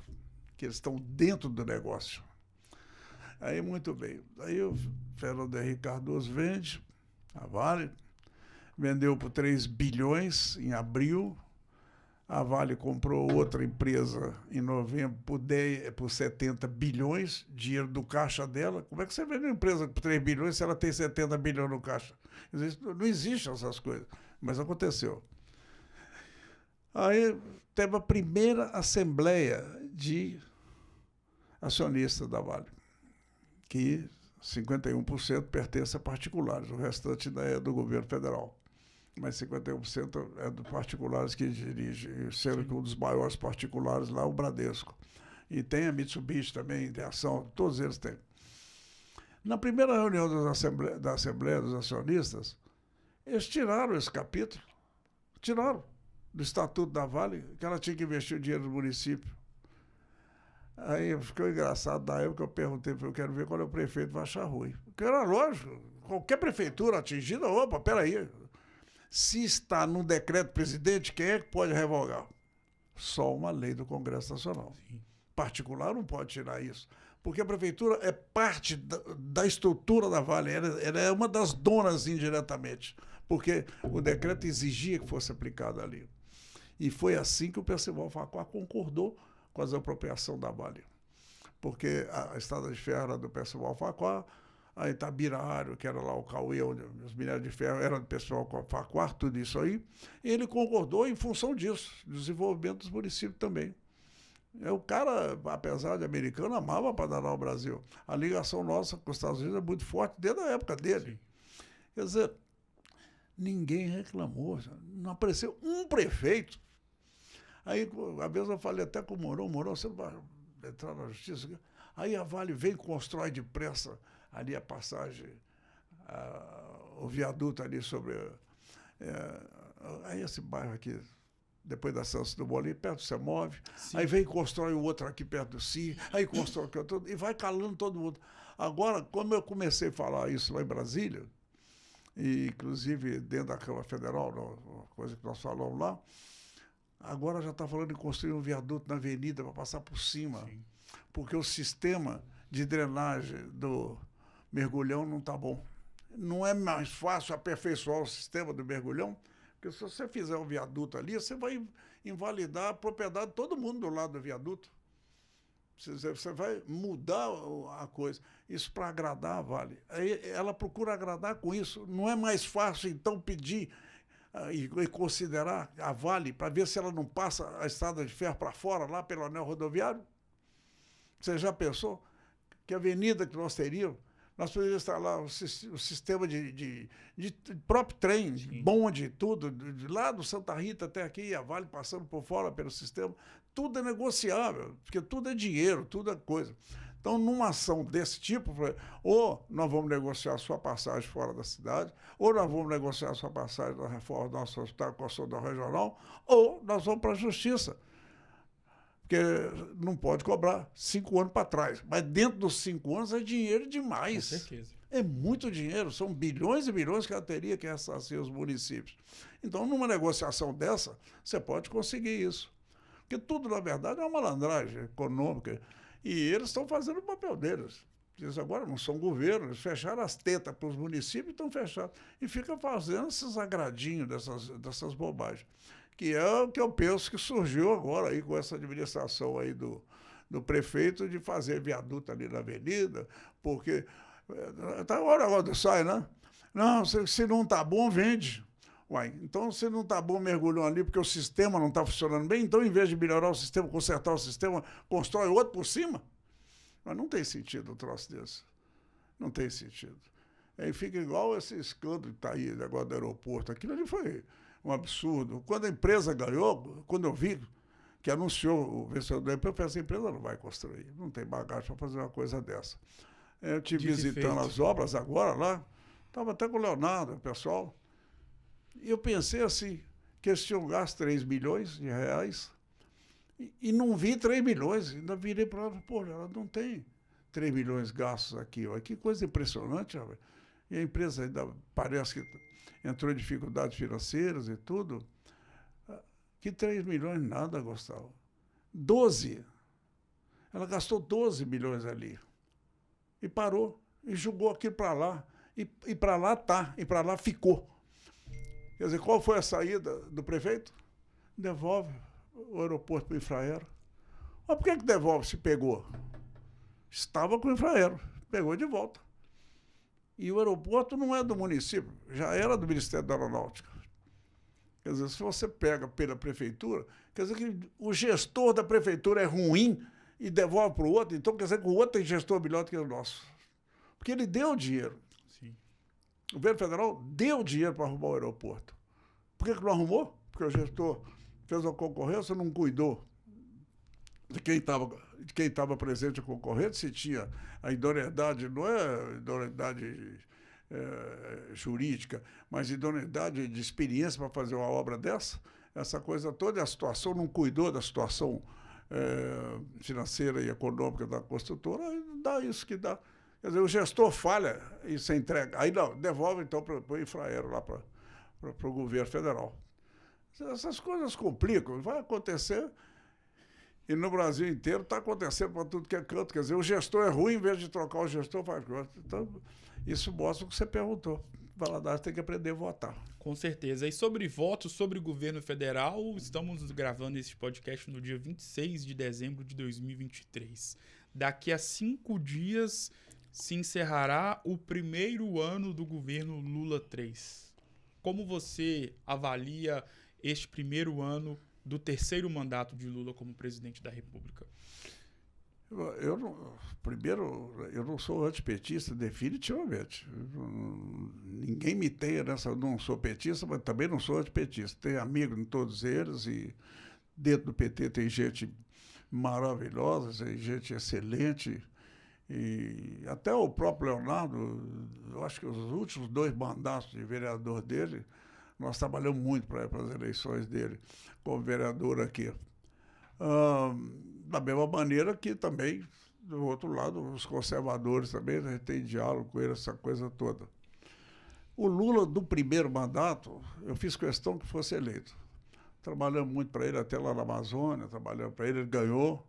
que eles estão dentro do negócio. Aí, muito bem. Aí o Fernando Henrique Cardoso vende a Vale, vendeu por 3 bilhões em abril. A Vale comprou outra empresa em novembro por 70 bilhões, dinheiro do caixa dela. Como é que você vende uma empresa por 3 bilhões se ela tem 70 bilhões no caixa? Não existem essas coisas, mas aconteceu. Aí teve a primeira assembleia de acionistas da Vale, que 51% pertence a particulares, o restante é do governo federal. Mas 51% é dos particulares que dirigem, sendo que um dos maiores particulares lá é o Bradesco. E tem a Mitsubishi também, tem ação, todos eles têm. Na primeira reunião da Assembleia dos Acionistas, eles tiraram esse capítulo, tiraram do Estatuto da Vale, que ela tinha que investir o dinheiro do município. Aí ficou engraçado, na época eu perguntei, eu quero ver qual é o prefeito vai achar ruim. Porque era lógico, qualquer prefeitura atingida, opa, peraí, se está no decreto presidente, quem é que pode revogar? Só uma lei do Congresso Nacional. Sim. Particular não pode tirar isso, porque a prefeitura é parte da estrutura da Vale, ela é uma das donas indiretamente, porque o decreto exigia que fosse aplicado ali. E foi assim que o Percival Facquá concordou com as apropriações da Vale. Porque a Estrada de Ferro era do Percival Facquá, a Itabirara, que era lá o Cauê, onde os minérios de ferro eram do Percival Facquá, tudo isso aí, e ele concordou em função disso, desenvolvimento dos municípios também. O cara, apesar de americano, amava Paraná o Brasil. A ligação nossa com os Estados Unidos é muito forte desde a época dele. Sim. Quer dizer, ninguém reclamou, não apareceu um prefeito. Aí, às vezes eu falei até com o Mourão, você não vai entrar na justiça? Aí a Vale vem e constrói depressa ali a passagem, o viaduto ali sobre... aí esse bairro aqui, depois da Santos do Bolim, perto do Semove, aí vem e constrói o outro aqui perto do CI, aí constrói o outro, e vai calando todo mundo. Agora, como eu comecei a falar isso lá em Brasília, e inclusive dentro da Câmara Federal, uma coisa que nós falamos lá, agora já está falando em construir um viaduto na avenida para passar por cima. Sim. Porque o sistema de drenagem do mergulhão não está bom. Não é mais fácil aperfeiçoar o sistema do mergulhão, porque se você fizer um viaduto ali, você vai invalidar a propriedade de todo mundo do lado do viaduto. Você vai mudar a coisa. Isso para agradar a Vale. Aí ela procura agradar com isso. Não é mais fácil, então, pedir e considerar a Vale para ver se ela não passa a estrada de ferro para fora, lá pelo anel rodoviário? Você já pensou que a avenida que nós teríamos Nós poderíamos instalar o sistema de próprio trem, Sim. bonde, tudo, de lá do Santa Rita até aqui, a Vale passando por fora pelo sistema. Tudo é negociável, porque tudo é dinheiro, tudo é coisa. Então, numa ação desse tipo, ou nós vamos negociar a sua passagem fora da cidade, ou nós vamos negociar a sua passagem da reforma do nosso hospital com a Sonda Regional, ou nós vamos para a Justiça. Porque não pode cobrar 5 anos para trás. Mas dentro dos 5 anos é dinheiro demais. Com certeza. É muito dinheiro, são bilhões e bilhões que ela teria que ressarcir os municípios. Então, numa negociação dessa, você pode conseguir isso. Porque tudo, na verdade, é uma malandragem econômica. E eles estão fazendo o papel deles. Eles agora não são governo, eles fecharam as tetas para os municípios e estão fechados. E ficam fazendo esses agradinhos dessas bobagens. Que é o que eu penso que surgiu agora aí com essa administração aí do prefeito de fazer viaduto ali na avenida, porque tá agora o negócio sai, né? Não, se não tá bom, vende. Uai, então se não tá bom, mergulhou ali porque o sistema não está funcionando bem, então em vez de melhorar o sistema, consertar o sistema, constrói outro por cima? Mas não tem sentido um troço desse. Não tem sentido. Aí fica igual esse escândalo que está aí, negócio do aeroporto. Aquilo ali foi um absurdo. Quando a empresa ganhou, quando eu vi que anunciou o vencedor da empresa, eu pensei, a empresa não vai construir, não tem bagagem para fazer uma coisa dessa. Eu estive visitando as obras agora lá, estava até com o Leonardo, o pessoal, e eu pensei assim, que eles tinham gasto 3 milhões de reais, e não vi 3 milhões, ainda virei para ela, pô, ela não tem 3 milhões gastos aqui, ó. Que coisa impressionante, ó. E a empresa ainda parece que entrou em dificuldades financeiras e tudo. Que 3 milhões nada, Gustavo. 12. Ela gastou 12 milhões ali. E parou. E jogou aquilo para lá. E para lá tá. E para lá ficou. Quer dizer, qual foi a saída do prefeito? Devolve o aeroporto para o Infraero. Mas por que devolve se pegou? Estava com o Infraero. Pegou de volta. E o aeroporto não é do município, já era do Ministério da Aeronáutica. Quer dizer, se você pega pela prefeitura, quer dizer que o gestor da prefeitura é ruim e devolve para o outro, então quer dizer que o outro tem gestor melhor do que o nosso. Porque ele deu dinheiro. Sim. O governo federal deu dinheiro para arrumar o aeroporto. Por que não arrumou? Porque o gestor fez uma concorrência e não cuidou de quem estava presente a concorrência, se tinha a idoneidade, não é idoneidade jurídica, mas idoneidade de experiência para fazer uma obra dessa, essa coisa toda, a situação não cuidou da situação financeira e econômica da construtora, aí dá isso que dá. Quer dizer, o gestor falha e se entrega. Aí não, devolve então para o Infraero, lá para o governo federal. Essas coisas complicam, vai acontecer. E no Brasil inteiro está acontecendo para tudo que é canto. Quer dizer, o gestor é ruim, em vez de trocar o gestor, faz coisa. Então, isso mostra o que você perguntou. Valadares tem que aprender a votar. Com certeza. E sobre votos, sobre o governo federal, estamos gravando esse podcast no dia 26 de dezembro de 2023. Daqui a 5 dias se encerrará o primeiro ano do governo Lula 3. Como você avalia este primeiro ano do terceiro mandato de Lula como presidente da República? Eu não sou antipetista, definitivamente. Ninguém me tenha nessa. Não sou petista, mas também não sou antipetista. Tenho amigos em todos eles e dentro do PT tem gente maravilhosa, tem gente excelente. E até o próprio Leonardo, eu acho que os últimos 2 mandatos de vereador dele, nós trabalhamos muito para as eleições dele como vereador aqui. Da mesma maneira que também, do outro lado, os conservadores também, a gente tem diálogo com ele, essa coisa toda. O Lula, do primeiro mandato, eu fiz questão que fosse eleito. Trabalhamos muito para ele, até lá na Amazônia, trabalhamos para ele, ele ganhou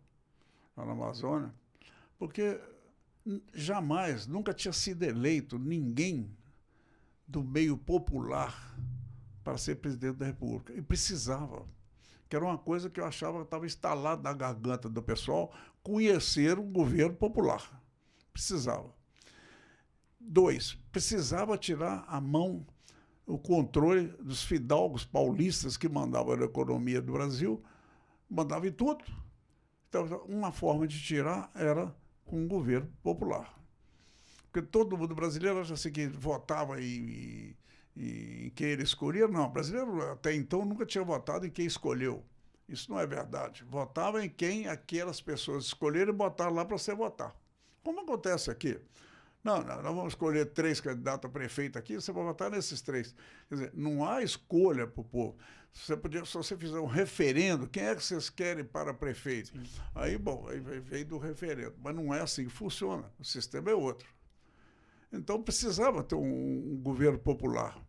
lá na Amazônia, porque jamais, nunca tinha sido eleito ninguém do meio popular para ser presidente da República. E precisava. Que era uma coisa que eu achava que estava instalada na garganta do pessoal, conhecer um governo popular. Precisava. 2, precisava tirar a mão, o controle dos fidalgos paulistas que mandavam na economia do Brasil, mandavam em tudo. Então, uma forma de tirar era com um governo popular. Porque todo mundo brasileiro acha assim que votava em quem ele escolhia. Não, o brasileiro até então nunca tinha votado em quem escolheu. Isso não é verdade. Votava em quem aquelas pessoas escolheram e botaram lá para você votar. Como acontece aqui. Não, nós vamos escolher 3 candidatos a prefeito aqui, você vai votar nesses 3. Quer dizer, não há escolha para o povo. Se você fizer um referendo, quem é que vocês querem para prefeito? Sim. Aí, bom, aí vem do referendo. Mas não é assim que funciona. O sistema é outro. Então, precisava ter um governo popular.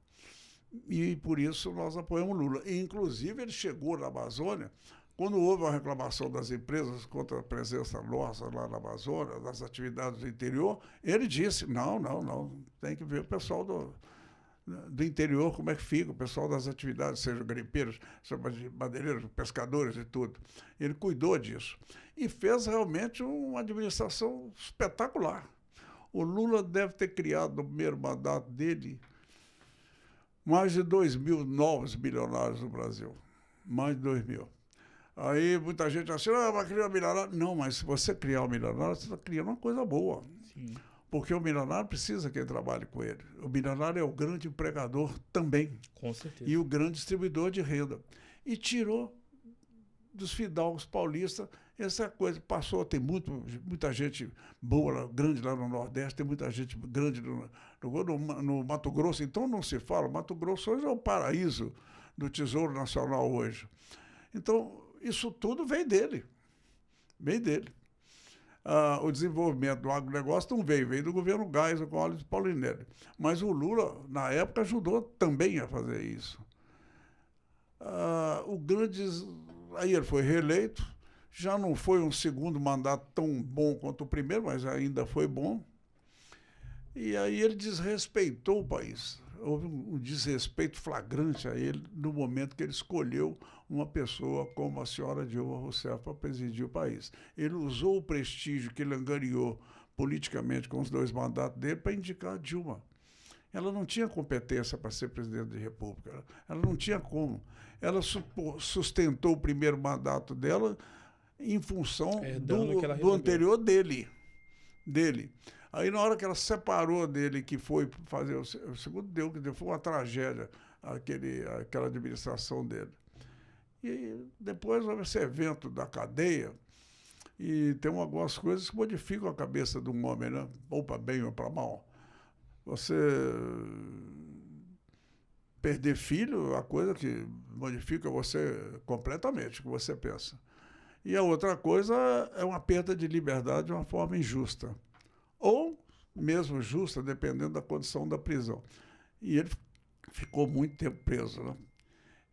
E, por isso, nós apoiamos Lula. E, inclusive, ele chegou na Amazônia. Quando houve uma reclamação das empresas contra a presença nossa lá na Amazônia, das atividades do interior, ele disse, não, tem que ver o pessoal do interior, como é que fica, o pessoal das atividades, sejam garimpeiros, sejam madeireiros, pescadores e tudo. Ele cuidou disso. E fez realmente uma administração espetacular. O Lula deve ter criado, no primeiro mandato dele, mais de 2.000 novos milionários no Brasil. Mais de 2.000. Aí muita gente acha, vai criar um milionário. Não, mas se você criar um milionário, você está criando uma coisa boa. Sim. Porque o milionário precisa que ele trabalhe com ele. O milionário é o grande empregador também. Com certeza. E o grande distribuidor de renda. E tirou dos fidalgos paulistas essa coisa. Passou, tem muita gente boa, grande lá no Nordeste, tem muita gente grande no Mato Grosso. Então não se fala, Mato Grosso hoje é o paraíso do Tesouro Nacional hoje. Então, isso tudo vem dele. Vem dele. O desenvolvimento do agronegócio não veio do governo Geisel com óleo de Paulinelli. Mas o Lula, na época, ajudou também a fazer isso. Aí ele foi reeleito, já não foi um segundo mandato tão bom quanto o primeiro, mas ainda foi bom. E aí ele desrespeitou o país. Houve um desrespeito flagrante a ele no momento que ele escolheu uma pessoa como a senhora Dilma Rousseff para presidir o país. Ele usou o prestígio que ele angariou politicamente com os 2 mandatos dele para indicar a Dilma. Ela não tinha competência para ser presidente da República. Ela não tinha como. Ela sustentou o primeiro mandato dela em função do anterior dele. Aí, na hora que ela separou dele, que foi fazer o segundo, foi uma tragédia aquela administração dele. E depois houve esse evento da cadeia, e tem algumas coisas que modificam a cabeça de um homem, né? Ou para bem ou para mal. Você perder filho é uma coisa que modifica você completamente, o que você pensa. E a outra coisa é uma perda de liberdade de uma forma injusta. Ou mesmo justa, dependendo da condição da prisão. E ele ficou muito tempo preso, né?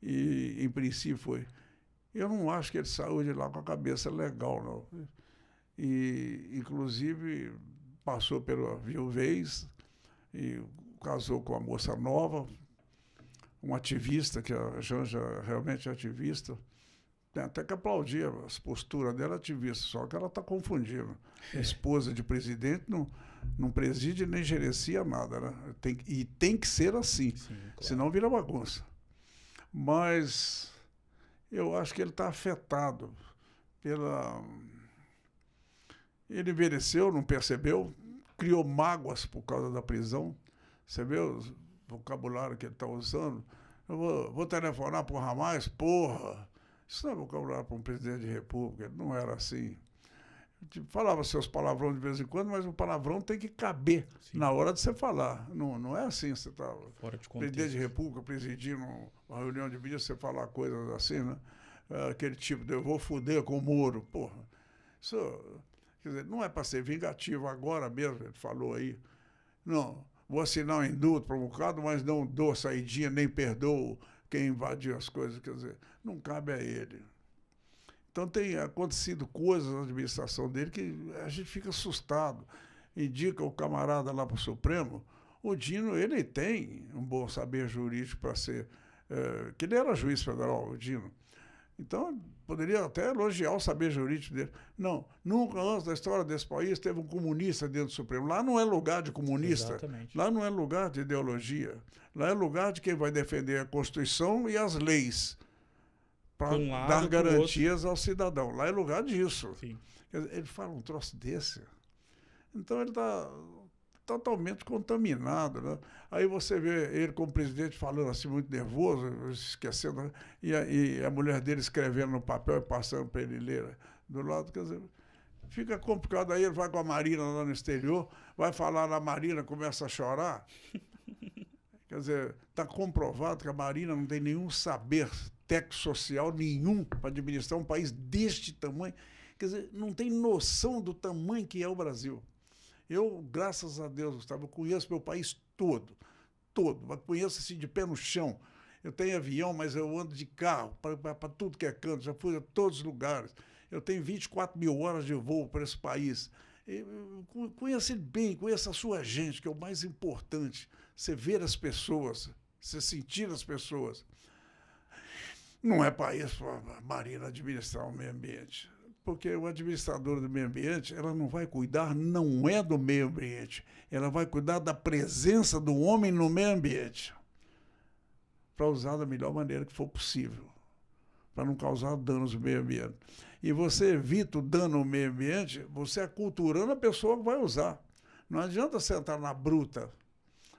E, em princípio, foi. Eu não acho que ele saiu de lá com a cabeça legal, não. E, inclusive, passou pela viuvez e casou com uma moça nova, um ativista, que a Janja realmente é ativista. Tem até que aplaudir as posturas dela, ativista, só que ela está confundindo. Esposa de presidente não preside nem gerencia nada, né? Tem que ser assim, sim, claro. Senão vira bagunça. Mas eu acho que ele está afetado pela... Ele envelheceu, não percebeu, criou mágoas por causa da prisão. Você vê o vocabulário que ele está usando? Eu vou telefonar para o Ramais, porra! Isso não é vocabulário para um presidente de república, ele não era assim. Falava seus palavrões de vez em quando, mas o palavrão tem que caber, sim, na hora de você falar. Não é assim, você está presidente de república, presidindo uma reunião de mídia, você falar coisas assim, né? Aquele tipo de eu vou foder com o Moro, porra. Isso, quer dizer, não é para ser vingativo agora mesmo, ele falou aí. Não, vou assinar um indulto provocado, mas não dou saidinha, nem perdoo quem invadiu as coisas, quer dizer, não cabe a ele. Então tem acontecido coisas na administração dele que a gente fica assustado. Indica o camarada lá para o Supremo, o Dino, ele tem um bom saber jurídico para ser... que ele era juiz federal, o Dino. Então, poderia até elogiar o saber jurídico dele. Não, nunca antes da história desse país teve um comunista dentro do Supremo. Lá não é lugar de comunista. Exatamente. Lá não é lugar de ideologia. Lá é lugar de quem vai defender a Constituição e as leis para dar garantias ao cidadão. Lá é lugar disso. Sim. Ele fala um troço desse. Então ele está totalmente contaminado, né? Aí você vê ele como presidente falando assim, muito nervoso, esquecendo, né? E a mulher dele escrevendo no papel e passando para ele ler do lado, quer dizer, fica complicado. Aí ele vai com a Marina lá no exterior, vai falar na Marina, começa a chorar. Quer dizer, está comprovado que a Marina não tem nenhum saber técnico social nenhum para administrar um país deste tamanho. Quer dizer, não tem noção do tamanho que é o Brasil. Eu, graças a Deus, Gustavo, eu conheço meu país todo, mas conheço assim de pé no chão. Eu tenho avião, mas eu ando de carro para tudo que é canto, já fui a todos os lugares. Eu tenho 24 mil horas de voo para esse país. Eu conheço ele bem, conheço a sua gente, que é o mais importante. Você ver as pessoas, você sentir as pessoas. Não é para isso a Marina administrar o meio ambiente. Porque o administrador do meio ambiente, ela não vai cuidar, não é do meio ambiente. Ela vai cuidar da presença do homem no meio ambiente. Para usar da melhor maneira que for possível. Para não causar danos ao meio ambiente. E você evita o dano ao meio ambiente, você aculturando a pessoa que vai usar. Não adianta sentar na bruta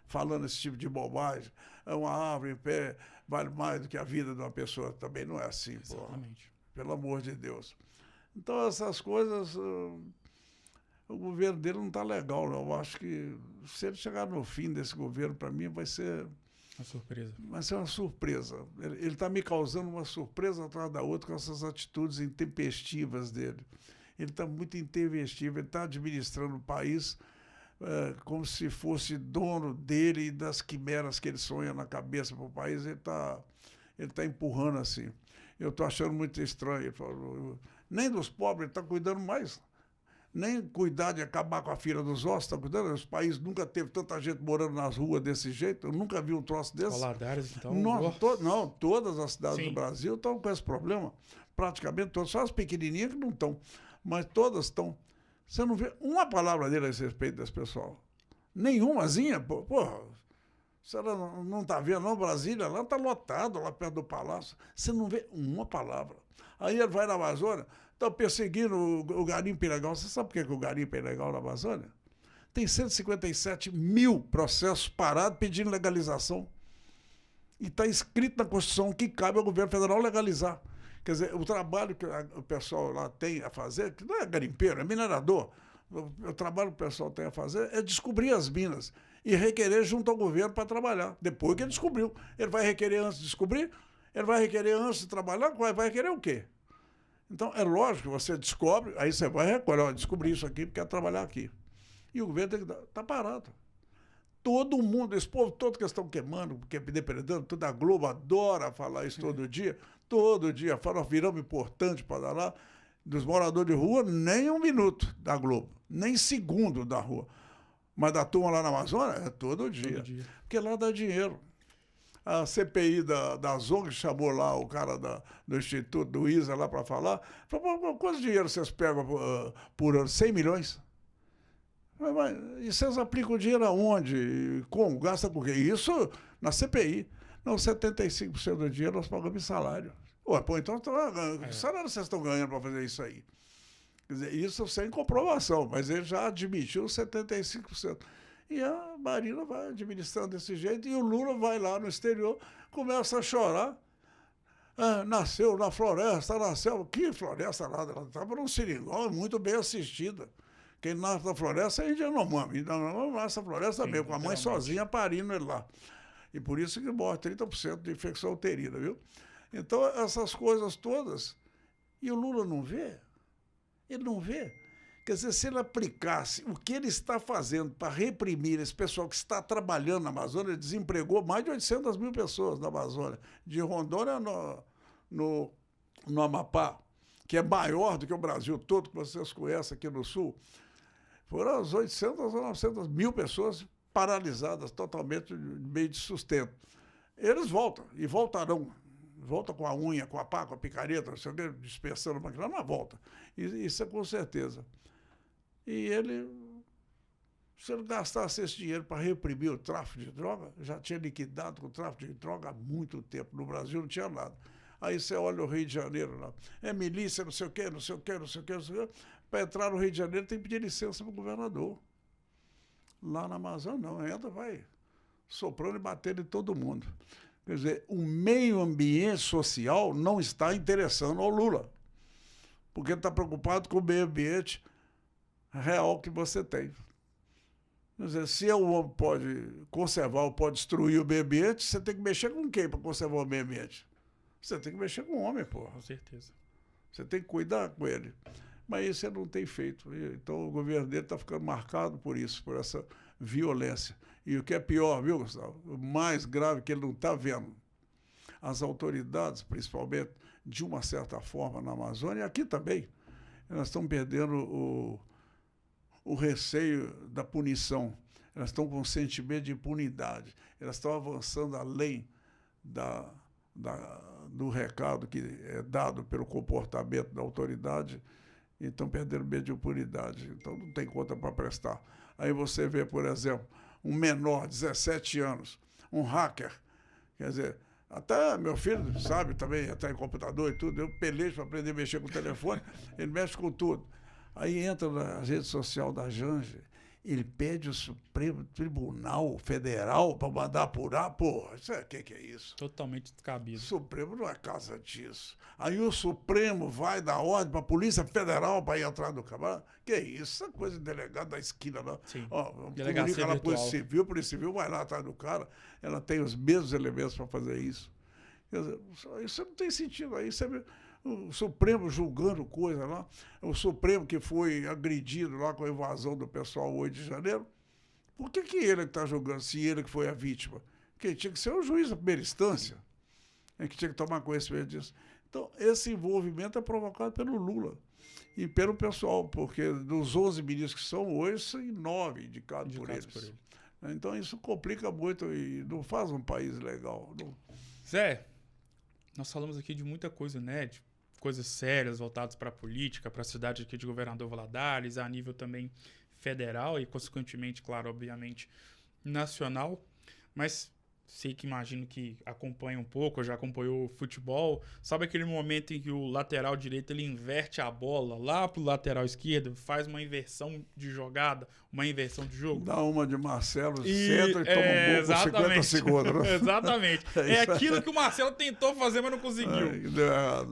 falando esse tipo de bobagem. É uma árvore em pé, vale mais do que a vida de uma pessoa. Também não é assim, Exatamente. pô. Pelo amor de Deus. Então, essas coisas, o governo dele não está legal, não. Eu acho que se ele chegar no fim desse governo, para mim, vai ser Uma surpresa. Vai ser uma surpresa. Ele está me causando uma surpresa atrás da outra com essas atitudes intempestivas dele. Ele está muito intempestivo, ele está administrando o país como se fosse dono dele e das quimeras que ele sonha na cabeça para o país. Ele tá empurrando assim. Eu estou achando muito estranho. Ele falou, nem dos pobres ele está cuidando mais. Nem cuidar de acabar com a fila dos ossos, está cuidando. Os países nunca teve tanta gente morando nas ruas desse jeito. Eu nunca vi um troço desse. Valadares, então. Não, todas as cidades Sim. do Brasil estão com esse problema. Praticamente todas. Só as pequenininhas que não estão. Mas todas estão. Você não vê uma palavra dele a esse respeito desse pessoal. Nenhumazinha. Porra, você não está vendo, não? Brasília lá está lotado, lá perto do palácio. Você não vê uma palavra. Aí ele vai na Amazônia. Estão perseguindo o garimpo ilegal. Você sabe por que o garimpo é ilegal na Amazônia? Tem 157 mil processos parados pedindo legalização. E está escrito na Constituição que cabe ao governo federal legalizar. Quer dizer, o trabalho que o pessoal lá tem a fazer, que não é garimpeiro, é minerador. O trabalho que o pessoal tem a fazer é descobrir as minas e requerer junto ao governo para trabalhar. Depois que ele descobriu. Ele vai requerer antes de descobrir? Ele vai requerer antes de trabalhar? Vai requerer o quê? Então, é lógico que você descobre, aí você vai recolher, descobrir isso aqui, porque quer trabalhar aqui. E o governo tem que está parado. Todo mundo, esse povo todo que estão queimando, porque depredando, toda a Globo adora falar isso todo dia fala, viramos importante para dar lá, dos moradores de rua, nem um minuto da Globo, nem segundo da rua. Mas da turma lá na Amazônia, é todo dia. Porque lá dá dinheiro. A CPI das ONGs chamou lá o cara do Instituto, do ISA, lá para falar. Falou, quanto dinheiro vocês pegam por ano? 100 milhões? E vocês aplicam o dinheiro aonde? Como? Gasta com o quê? Isso na CPI. Não, 75% do dinheiro nós pagamos em salário. Então, que salário vocês estão ganhando para fazer isso aí? Quer dizer, isso sem comprovação, mas ele já admitiu 75%. E a Marina vai administrando desse jeito, e o Lula vai lá no exterior, começa a chorar. Nasceu na floresta, nasceu. Que floresta lá? Ela estava num seringal, muito bem assistida. Quem nasce na floresta é Yanomami. Yanomami nasce na floresta mesmo, com a mãe sozinha parindo ele lá. E por isso que morre 30% de infecção uterina, viu? Então, essas coisas todas. E o Lula não vê? Ele não vê. Quer dizer, se ele aplicasse o que ele está fazendo para reprimir esse pessoal que está trabalhando na Amazônia, ele desempregou mais de 800 mil pessoas na Amazônia, de Rondônia no Amapá, que é maior do que o Brasil todo, que vocês conhecem aqui no Sul. Foram as 800 ou 900 mil pessoas paralisadas totalmente de meio de sustento. Eles voltam, e voltarão. Volta com a unha, com a pá, com a picareta, não sei o quê, dispersando a máquina, mas volta. Isso é com certeza. E ele, se ele gastasse esse dinheiro para reprimir o tráfico de droga, já tinha liquidado com o tráfico de droga há muito tempo. No Brasil não tinha nada. Aí você olha o Rio de Janeiro lá. É milícia, não sei o quê, não sei o quê, não sei o quê, não sei o quê. Para entrar no Rio de Janeiro tem que pedir licença para o governador. Lá na Amazônia não, entra, vai soprando e batendo em todo mundo. Quer dizer, o meio ambiente social não está interessando ao Lula, porque ele está preocupado com o meio ambiente real que você tem. Quer dizer, se o homem pode conservar ou pode destruir o meio ambiente, você tem que mexer com quem para conservar o meio ambiente? Você tem que mexer com o homem, porra. Com certeza. Você tem que cuidar com ele. Mas isso ele não tem feito. Então o governo dele está ficando marcado por isso, por essa violência. E o que é pior, viu, Gustavo? O mais grave que ele não está vendo. As autoridades, principalmente, de uma certa forma na Amazônia, e aqui também, elas estão perdendo o receio da punição. Elas estão com um sentimento de impunidade. Elas estão avançando além do recado que é dado pelo comportamento da autoridade e estão perdendo medo de impunidade. Então não tem conta para prestar. Aí você vê, por exemplo, um menor, 17 anos, um hacker, quer dizer, até meu filho sabe também, até em computador e tudo, eu pelejo para aprender a mexer com o telefone, ele mexe com tudo. Aí entra na rede social da Janja, ele pede o Supremo Tribunal Federal para mandar apurar. Porra, o que é isso? Totalmente descabido. O Supremo não é casa disso. Aí o Supremo vai dar ordem para a Polícia Federal para ir atrás do camarada. Que isso? Essa coisa de delegado da esquina lá. Sim. Comunica na Polícia Civil vai lá atrás do cara, ela tem os mesmos elementos para fazer isso. Quer dizer, isso não tem sentido. Aí você o Supremo julgando coisa lá, o Supremo que foi agredido lá com a invasão do pessoal 8 de janeiro, por que ele está julgando, se ele que foi a vítima? Porque tinha que ser o juiz da primeira instância, que tinha que tomar conhecimento disso. Então, esse envolvimento é provocado pelo Lula e pelo pessoal, porque dos 11 ministros que são hoje, são 9 indicados por eles. Então, isso complica muito e não faz um país legal. Não. Zé, nós falamos aqui de muita coisa, né? De coisas sérias voltadas para a política, para a cidade aqui de Governador Valadares, a nível também federal e, consequentemente, claro, obviamente, nacional. Mas sei que imagino que acompanha um pouco, já acompanhou o futebol. Sabe aquele momento em que o lateral direito ele inverte a bola lá pro lateral esquerdo, faz uma inversão de jogada, uma inversão de jogo? Dá uma de Marcelo, senta e toma um gol por 50 segundos. Né? Exatamente. É aquilo que o Marcelo tentou fazer, mas não conseguiu.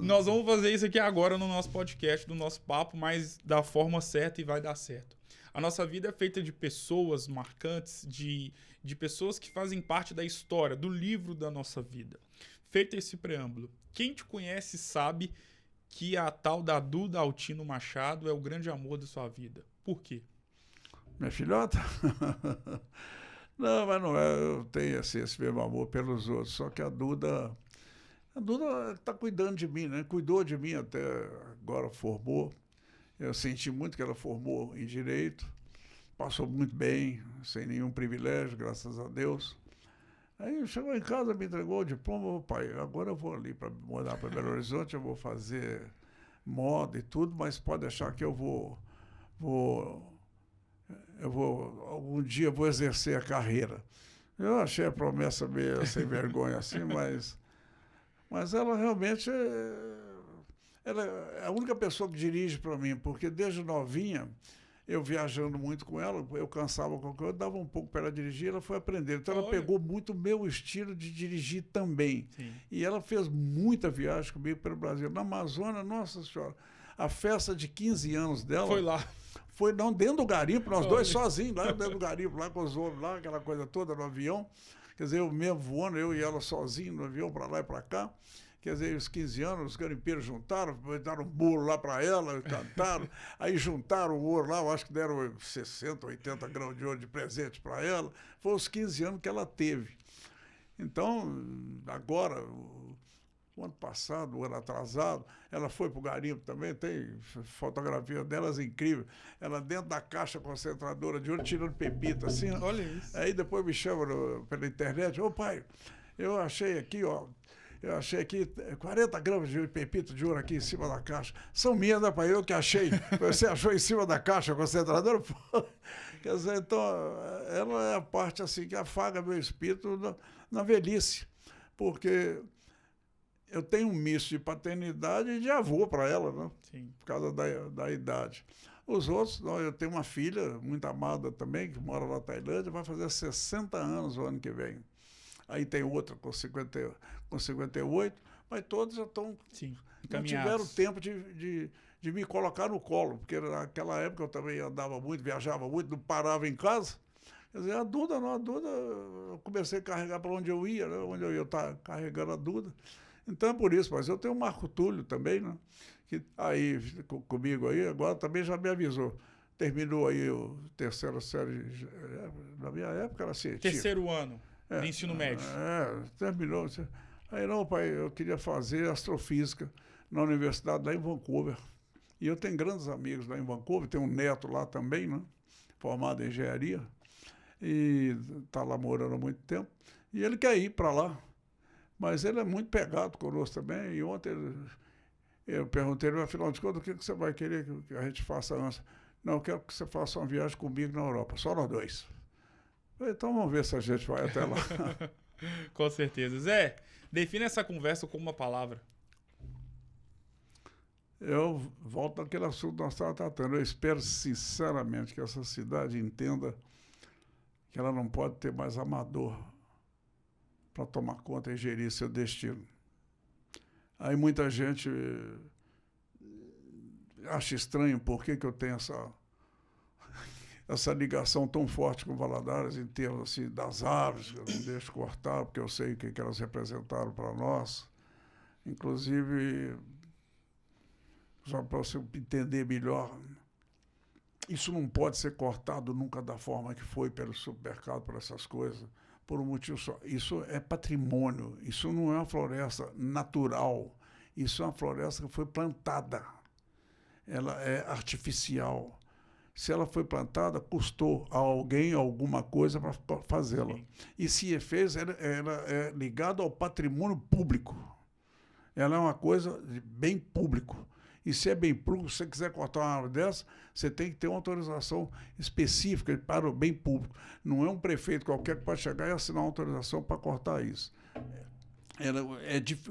Nós vamos fazer isso aqui agora no nosso podcast, no nosso papo, mas da forma certa e vai dar certo. A nossa vida é feita de pessoas marcantes, de pessoas que fazem parte da história, do livro da nossa vida. Feito esse preâmbulo, quem te conhece sabe que a tal da Duda Altino Machado é o grande amor da sua vida. Por quê? Minha filhota? Não, mas não é. Eu tenho assim, esse mesmo amor pelos outros. Só que a Duda está cuidando de mim, né? Cuidou de mim até agora, formou. Eu senti muito que ela formou em Direito, passou muito bem, sem nenhum privilégio, graças a Deus. Aí chegou em casa, me entregou o diploma, pai, agora eu vou ali para mudar para Belo Horizonte, eu vou fazer moda e tudo, mas pode deixar que eu vou algum dia eu vou exercer a carreira. Eu achei a promessa meio sem vergonha assim, mas ela realmente ela é a única pessoa que dirige para mim, porque desde novinha, eu viajando muito com ela, eu cansava qualquer coisa, eu dava um pouco para ela dirigir, ela foi aprender. Então ela pegou muito o meu estilo de dirigir também. Sim. E ela fez muita viagem comigo pelo Brasil. Na Amazônia, nossa senhora, a festa de 15 anos dela... Foi lá. Foi não, dentro do garimpo, nós dois sozinhos, lá dentro do garimpo, lá com os homens, lá, aquela coisa toda no avião. Quer dizer, eu mesmo voando, eu e ela sozinhos no avião, para lá e para cá. Quer dizer, os 15 anos, os garimpeiros juntaram, deram um bolo lá para ela, cantaram, aí juntaram o ouro lá, eu acho que deram 60, 80 gramas de ouro de presente para ela. Foi os 15 anos que ela teve. Então, agora, o ano passado, o ano atrasado, ela foi para o garimpo também, tem fotografia delas incrível. Ela dentro da caixa concentradora de ouro, tirando pepita, assim. Olha isso. Aí depois me chama pela internet, ô pai, eu achei aqui, ó, 40 gramas de pepita de ouro aqui em cima da caixa. São minhas, né, pai? Eu que achei. Você achou em cima da caixa concentradora? Quer dizer, então, ela é a parte assim que afaga meu espírito na velhice. Porque eu tenho um misto de paternidade e de avô para ela, né? Sim. Por causa da idade. Os outros, não, eu tenho uma filha muito amada também, que mora na Tailândia, vai fazer 60 anos o ano que vem. Aí tem outra com 58, mas todos já estão... Sim, não tiveram tempo de me colocar no colo, porque naquela época eu também andava muito, viajava muito, não parava em casa. Quer dizer, a Duda, eu comecei a carregar para onde eu ia, né? Onde eu ia estar carregando a Duda. Então é por isso, mas eu tenho o Marco Túlio também, né? Que aí comigo aí, agora também já me avisou. Terminou aí o terceira série, na minha época era científica. Terceiro ano de ensino médio. Terminou. Aí não, pai, eu queria fazer astrofísica na universidade lá em Vancouver. E eu tenho grandes amigos lá em Vancouver, tenho um neto lá também, né? Formado em engenharia, e está lá morando há muito tempo. E ele quer ir para lá, mas ele é muito pegado conosco também. E ontem eu perguntei, afinal de contas, o que você vai querer que a gente faça antes? Não, eu quero que você faça uma viagem comigo na Europa, só nós dois. Então vamos ver se a gente vai até lá. Com certeza. Zé, define essa conversa com uma palavra. Eu volto naquele assunto que nós estávamos tratando. Eu espero sinceramente que essa cidade entenda que ela não pode ter mais amador para tomar conta e gerir seu destino. Aí muita gente acha estranho por que eu tenho essa ligação tão forte com Valadares em termos assim, das árvores, que eu não deixo cortar, porque eu sei o que elas representaram para nós. Inclusive, só para você entender melhor, isso não pode ser cortado nunca da forma que foi pelo supermercado, por essas coisas, por um motivo só. Isso é patrimônio, isso não é uma floresta natural, isso é uma floresta que foi plantada. Ela é artificial. Se ela foi plantada, custou a alguém alguma coisa para fazê-la. Sim. E se fez, ela é ligada ao patrimônio público. Ela é uma coisa de bem público. E se é bem público, se você quiser cortar uma árvore dessa, você tem que ter uma autorização específica para o bem público. Não é um prefeito qualquer que pode chegar e assinar uma autorização para cortar isso.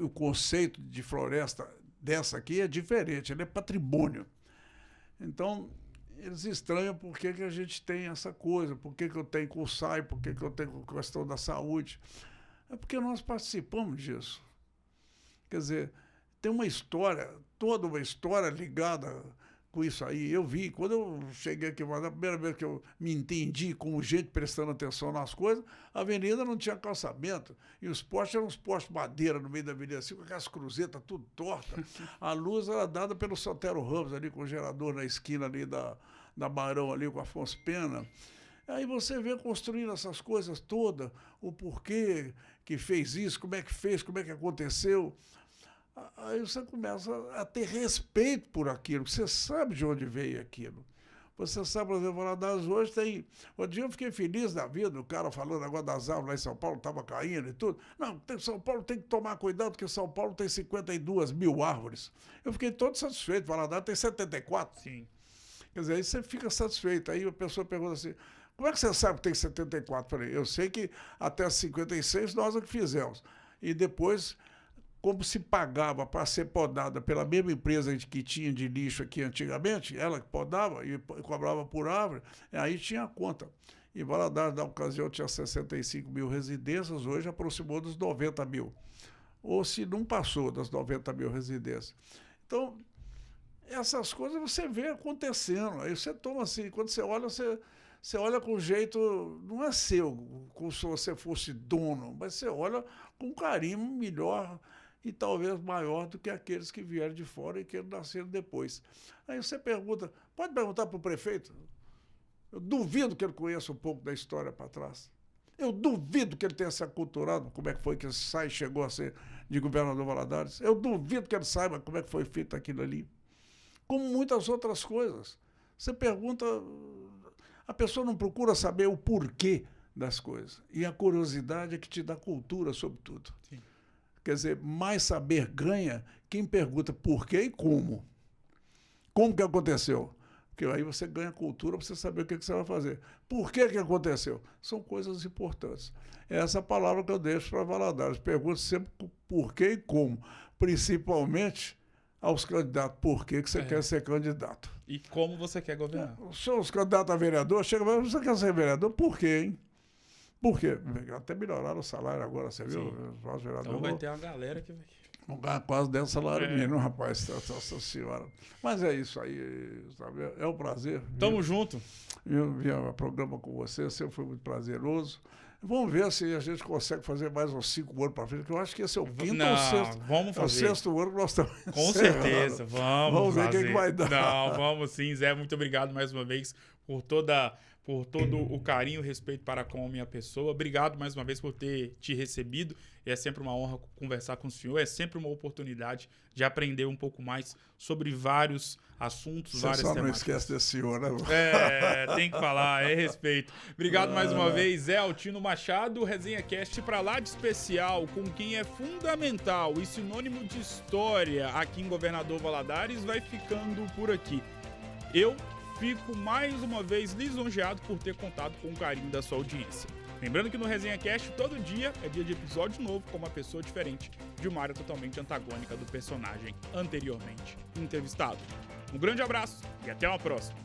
O conceito de floresta dessa aqui é diferente, ele é patrimônio. Então, eles estranham por que a gente tem essa coisa, por que eu tenho com o SAI, por que eu tenho com a questão da saúde. É porque nós participamos disso. Quer dizer, tem uma história, toda uma história ligada com isso aí. Eu vi, quando eu cheguei aqui, a primeira vez que eu me entendi como gente prestando atenção nas coisas, a avenida não tinha calçamento, e os postes eram uns postes de madeira no meio da avenida, assim, com aquelas cruzetas tudo torta. A luz era dada pelo Sotero Ramos, ali com o gerador na esquina ali da Barão, ali com a Afonso Pena. Aí você vê construindo essas coisas todas, o porquê que fez isso, como é que fez, como é que aconteceu. Aí você começa a ter respeito por aquilo, você sabe de onde veio aquilo. Você sabe, por exemplo, Valadares hoje tem... Outro dia eu fiquei feliz da vida, o cara falando agora das árvores lá em São Paulo, estava caindo e tudo. Não, São Paulo tem que tomar cuidado, porque São Paulo tem 52 mil árvores. Eu fiquei todo satisfeito, Valadares tem 74. Sim. Quer dizer, aí você fica satisfeito. Aí a pessoa pergunta assim, como é que você sabe que tem 74? Eu falei, eu sei que até 56 nós é que fizemos. E depois... como se pagava para ser podada pela mesma empresa que tinha de lixo aqui antigamente, ela que podava e cobrava por árvore, aí tinha a conta. E Valadares, na ocasião, tinha 65 mil residências, hoje aproximou dos 90 mil. Ou se não passou das 90 mil residências. Então, essas coisas você vê acontecendo. Aí você toma assim, quando você olha, você olha com jeito, não é seu, como se você fosse dono, mas você olha com carinho melhor e talvez maior do que aqueles que vieram de fora e que nasceram depois. Aí você pergunta, pode perguntar para o prefeito? Eu duvido que ele conheça um pouco da história para trás. Eu duvido que ele tenha se aculturado como é que foi que esse SAI chegou a ser de governador Valadares. Eu duvido que ele saiba como é que foi feito aquilo ali. Como muitas outras coisas. Você pergunta, a pessoa não procura saber o porquê das coisas. E a curiosidade é que te dá cultura sobre tudo. Sim. Quer dizer, mais saber ganha quem pergunta por quê e como. Como que aconteceu? Porque aí você ganha cultura para você saber o que você vai fazer. Por que aconteceu? São coisas importantes. É essa palavra que eu deixo para Valadares. Pergunte sempre por quê e como. Principalmente aos candidatos. Por que você quer ser candidato? E como você quer governar. Os seus candidatos a vereador chegam e falam, você quer ser vereador? Por quê, hein? Por quê? Até melhoraram o salário agora, você viu? Os vereadores Então vai ter uma galera que vai... vão ganhar quase 10 salários mínimo, rapaz, nossa senhora. Mas é isso aí, sabe? É um prazer. Tamo junto. Vir ao programa com você, sempre foi muito prazeroso. Vamos ver se a gente consegue fazer mais uns 5 anos para frente, que eu acho que esse é o quinto ou sexto. Vamos fazer. É o sexto ano que nós estamos. Com certeza, vamos ver o fazer. que vai dar. Não, vamos sim, Zé. Muito obrigado mais uma vez por todo o carinho e respeito para com a minha pessoa. Obrigado mais uma vez por ter te recebido. É sempre uma honra conversar com o senhor. É sempre uma oportunidade de aprender um pouco mais sobre vários assuntos, Você várias só temáticas. não esquece desse senhor, né? Tem que falar, é respeito. Obrigado mais uma vez, Zé Altino Machado, Resenha Cast pra lá de especial, com quem é fundamental e sinônimo de história aqui em Governador Valadares, vai ficando por aqui. Eu fico mais uma vez lisonjeado por ter contado com o carinho da sua audiência. Lembrando que no Resenha Cast, todo dia é dia de episódio novo com uma pessoa diferente, de uma área totalmente antagônica do personagem anteriormente entrevistado. Um grande abraço e até uma próxima.